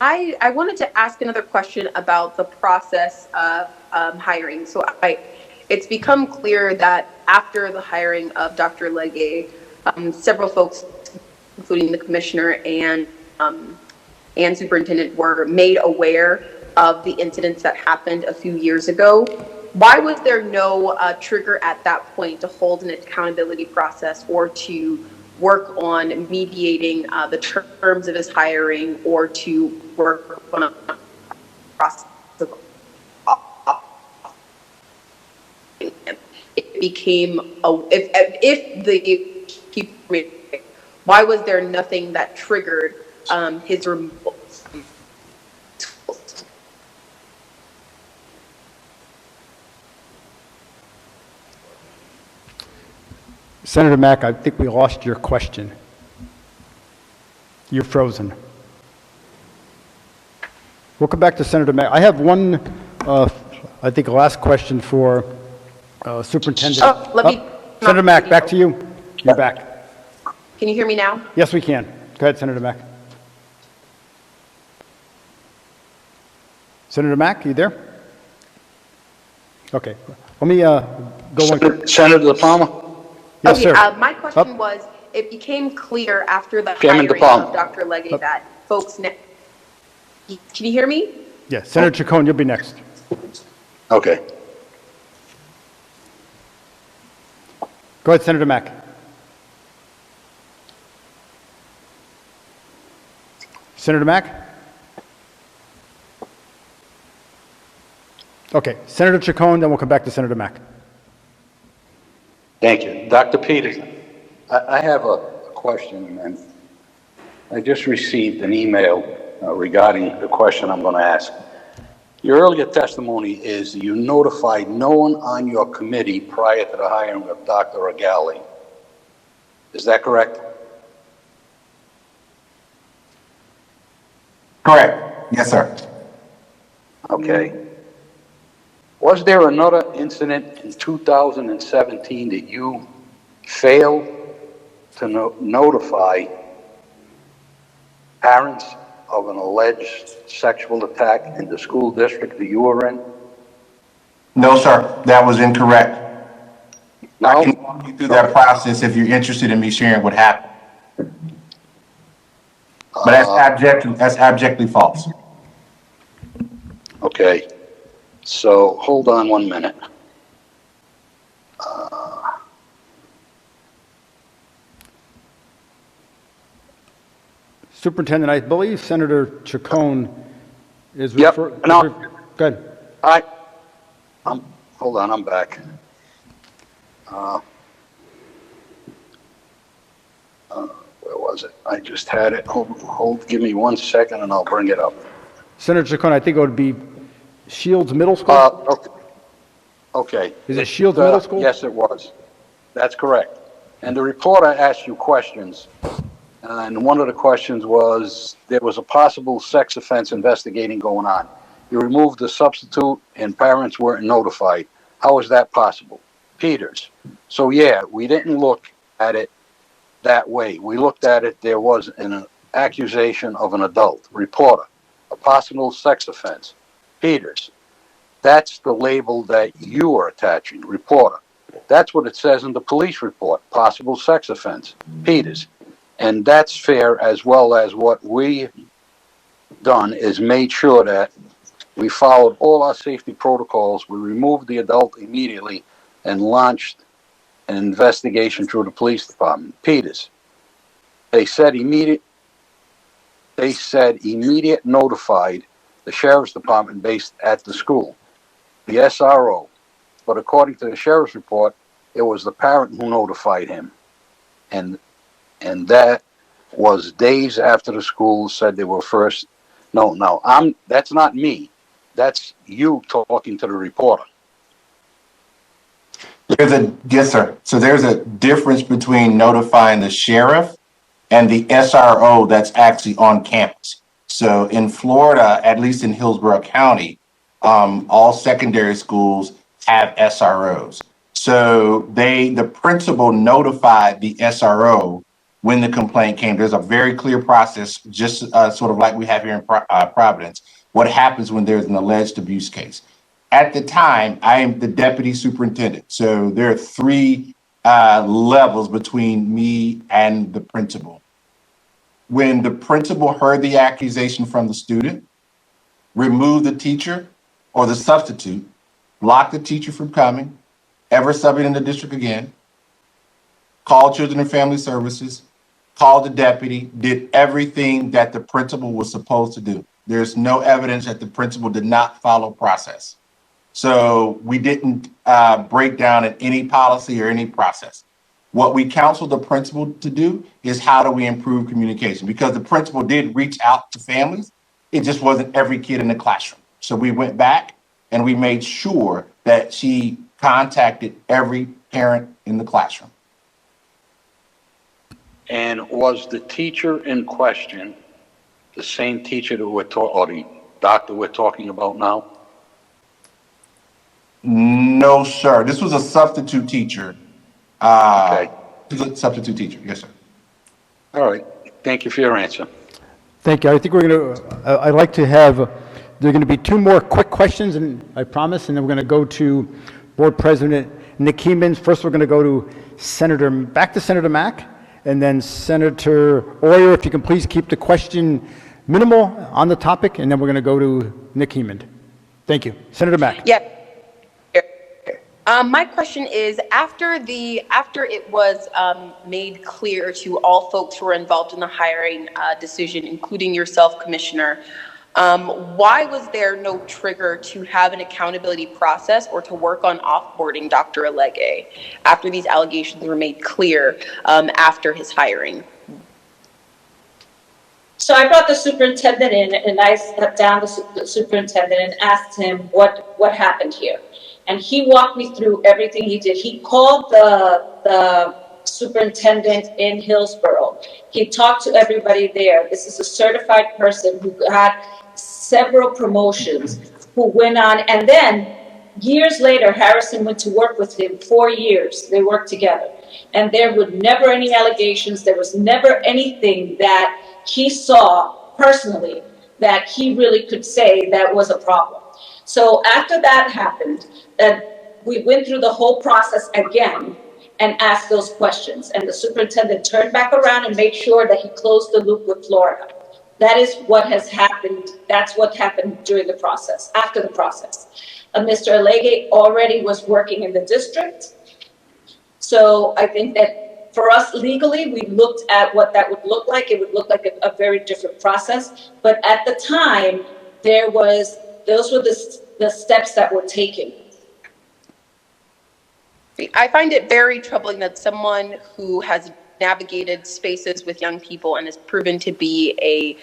I wanted to ask another question about the process of hiring. So it's become clear that after the hiring of Dr. Legge, several folks, including the commissioner and superintendent, were made aware of the incidents that happened a few years ago. Why was there no trigger at that point to hold an accountability process or to work on mediating the terms of his hiring or to work on a process? It became why was there nothing that triggered his removal? Senator Mack, I think we lost your question. You're frozen. We'll come back to Senator Mack. I have one, I think, last question for Superintendent. Senator Mack, back to you. You're back. Can you hear me now? Yes, we can. Go ahead, Senator Mack. Senator Mack, you there? Okay. Let me go on. Senator Palmer? Yes, okay, sir. my question was, it became clear after the hiring of Dr. Legge that folks... Can you hear me? Yeah, Senator Chacon, you'll be next. Okay. Go ahead, Senator Mack. Senator Mack? Okay, Senator Chacon, then we'll come back to Senator Mack. Thank you. Dr. Peters, I have a question, and I just received an email regarding the question I'm going to ask. Your earlier testimony is you notified no one on your committee prior to the hiring of Dr. Regali. Is that correct? Correct. Yes, sir. Okay. Was there another incident in 2017 that you failed to notify parents of an alleged sexual attack in the school district that you were in? No, sir, that was incorrect. No? I can walk you through that process if you're interested in me sharing what happened. But that's abjectly false. Okay, so hold on 1 minute. Superintendent, I believe Senator Chacon is Yep, no. Go ahead. Hold on, I'm back. Where was it? I just had it. Give me 1 second and I'll bring it up. Senator Chacon, I think it would be Shields Middle School? Okay. Is it Shields Middle School? Yes, it was. That's correct. And the reporter asked you questions. And one of the questions was, there was a possible sex offense investigating going on. You removed the substitute and parents weren't notified. How is that possible? Peters. So yeah, we didn't look at it that way. We looked at it, there was an accusation of an adult. Reporter. A possible sex offense. Peters. That's the label that you are attaching. Reporter. That's what it says in the police report. Possible sex offense. Peters. And that's fair, as well as what we done is made sure that we followed all our safety protocols. We removed the adult immediately and launched an investigation through the police department. Peters. They said immediate notified the sheriff's department based at the school, the SRO. But according to the sheriff's report, it was the parent who notified him. And that was days after the school said they were first. No, that's not me. That's you talking to the reporter. Yes, sir. So there's a difference between notifying the sheriff and the SRO that's actually on campus. So in Florida, at least in Hillsborough County, all secondary schools have SROs. So the principal notified the SRO when the complaint came. There's a very clear process, just sort of like we have here in Providence, what happens when there's an alleged abuse case. At the time, I am the deputy superintendent. So there are 3 levels between me and the principal. When the principal heard the accusation from the student, removed the teacher or the substitute, blocked the teacher from coming, ever subbing in the district again, called Children and Family Services, called the deputy, did everything that the principal was supposed to do. There's no evidence that the principal did not follow process. So we didn't break down in any policy or any process. What we counseled the principal to do is how do we improve communication? Because the principal did reach out to families. It just wasn't every kid in the classroom. So we went back and we made sure that she contacted every parent in the classroom. And was the teacher in question the same teacher that or the doctor we're talking about now? No, sir. This was a substitute teacher. Okay. This was a substitute teacher. Yes, sir. All right. Thank you for your answer. Thank you. I think we're going to, I'd like to have, there are going to be 2 more quick questions, and I promise, and then we're going to go to Board President Nick Hemond. First, we're going to go to back to Senator Mack, and then Senator Oyer, if you can please keep the question minimal on the topic, and then we're going to go to Nick Hemond. Thank you. Senator Mack. Yeah. My question is, after it was made clear to all folks who were involved in the hiring decision, including yourself, Commissioner, why was there no trigger to have an accountability process or to work on offboarding Dr. Alege after these allegations were made clear after his hiring? So I brought the superintendent in, and I stepped down the superintendent and asked him what happened here. And he walked me through everything he did. He called the superintendent in Hillsborough. He talked to everybody there. This is a certified person who had several promotions, who went on. And then years later, Harrison went to work with him, 4 years. They worked together. And there were never any allegations. There was never anything that he saw personally that he really could say that was a problem. So after that happened, we went through the whole process again and asked those questions. And the superintendent turned back around and made sure that he closed the loop with Florida. That is what has happened. That's what happened during the process, after the process. Mr. Alege already was working in the district. So I think that for us legally, we looked at what that would look like. It would look like a very different process. But at the time, those were the steps that were taken. I find it very troubling that someone who has navigated spaces with young people and has proven to be a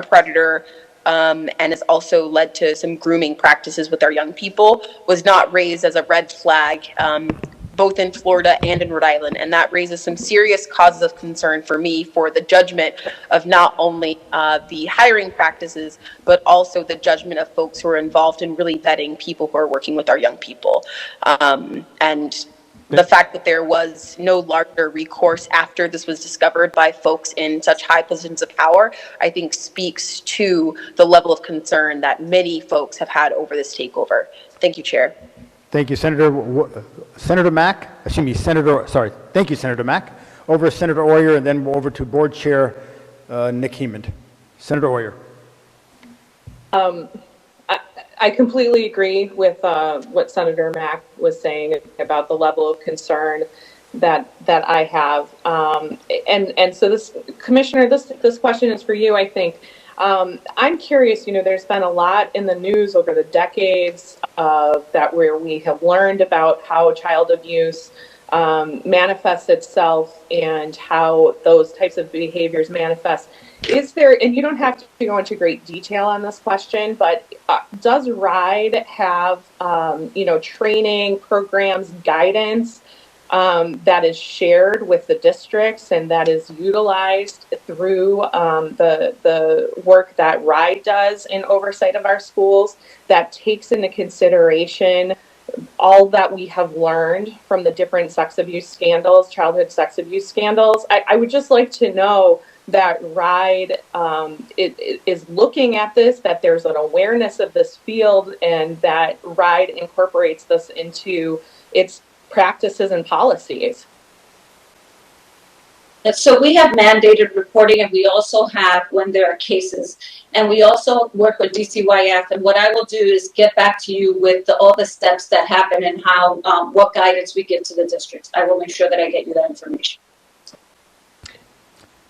predator and has also led to some grooming practices with our young people was not raised as a red flag, both in Florida and in Rhode Island. And that raises some serious causes of concern for me for the judgment of not only the hiring practices, but also the judgment of folks who are involved in really vetting people who are working with our young people. And the fact that there was no larger recourse after this was discovered by folks in such high positions of power, I think speaks to the level of concern that many folks have had over this takeover. Thank you, Chair. Thank you, Senator Mack. Thank you, Senator Mack. Over to Senator Oyer, and then over to Board Chair Nick Hemond. Senator Oyer. I completely agree with what Senator Mack was saying about the level of concern that I have. And so this, Commissioner, this question is for you, I think. I'm curious, there's been a lot in the news over the decades where we have learned about how child abuse manifests itself and how those types of behaviors manifest. Is there, and you don't have to go into great detail on this question, but does Rhode have, training programs, guidance that is shared with the districts and that is utilized through the work that Rhode does in oversight of our schools that takes into consideration all that we have learned from the different sex abuse scandals, childhood sex abuse scandals? I would just like to know that Rhode is looking at this, that there's an awareness of this field, and that Rhode incorporates this into its practices and policies. So we have mandated reporting, and we also have when there are cases, and we also work with DCYF. And what I will do is get back to you with all the steps that happen and how what guidance we give to the districts. I will make sure that I get you that information.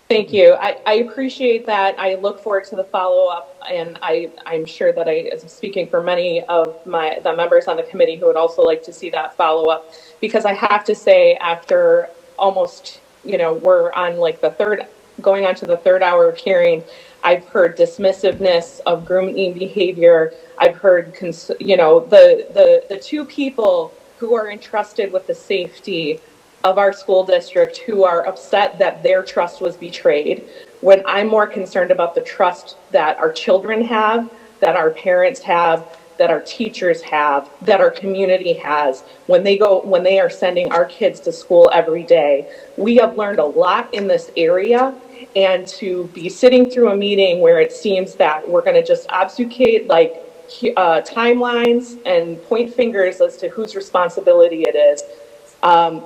Thank you. I appreciate that. I look forward to the follow-up, and I'm sure that I'm speaking for many of the members on the committee who would also like to see that follow-up, because I have to say, after almost, we're on like going on to the third hour of hearing, I've heard dismissiveness of grooming behavior. I've heard, the two people who are entrusted with the safety of our school district who are upset that their trust was betrayed, when I'm more concerned about the trust that our children have, that our parents have, that our teachers have, that our community has, when they are sending our kids to school every day. We have learned a lot in this area, and to be sitting through a meeting where it seems that we're going to just obfuscate timelines and point fingers as to whose responsibility it is,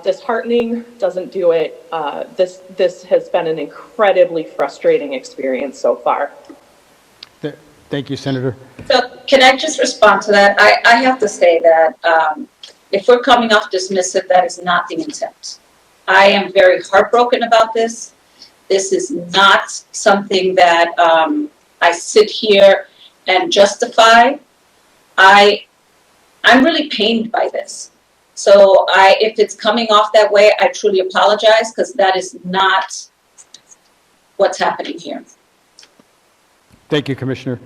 disheartening, doesn't do it. This has been an incredibly frustrating experience so far. Thank you, Senator. So can I just respond to that? I have to say that if we're coming off dismissive, that is not the intent. I am very heartbroken about this. This is not something that I sit here and justify. I'm really pained by this. So if it's coming off that way, I truly apologize, because that is not what's happening here. Thank you, Commissioner.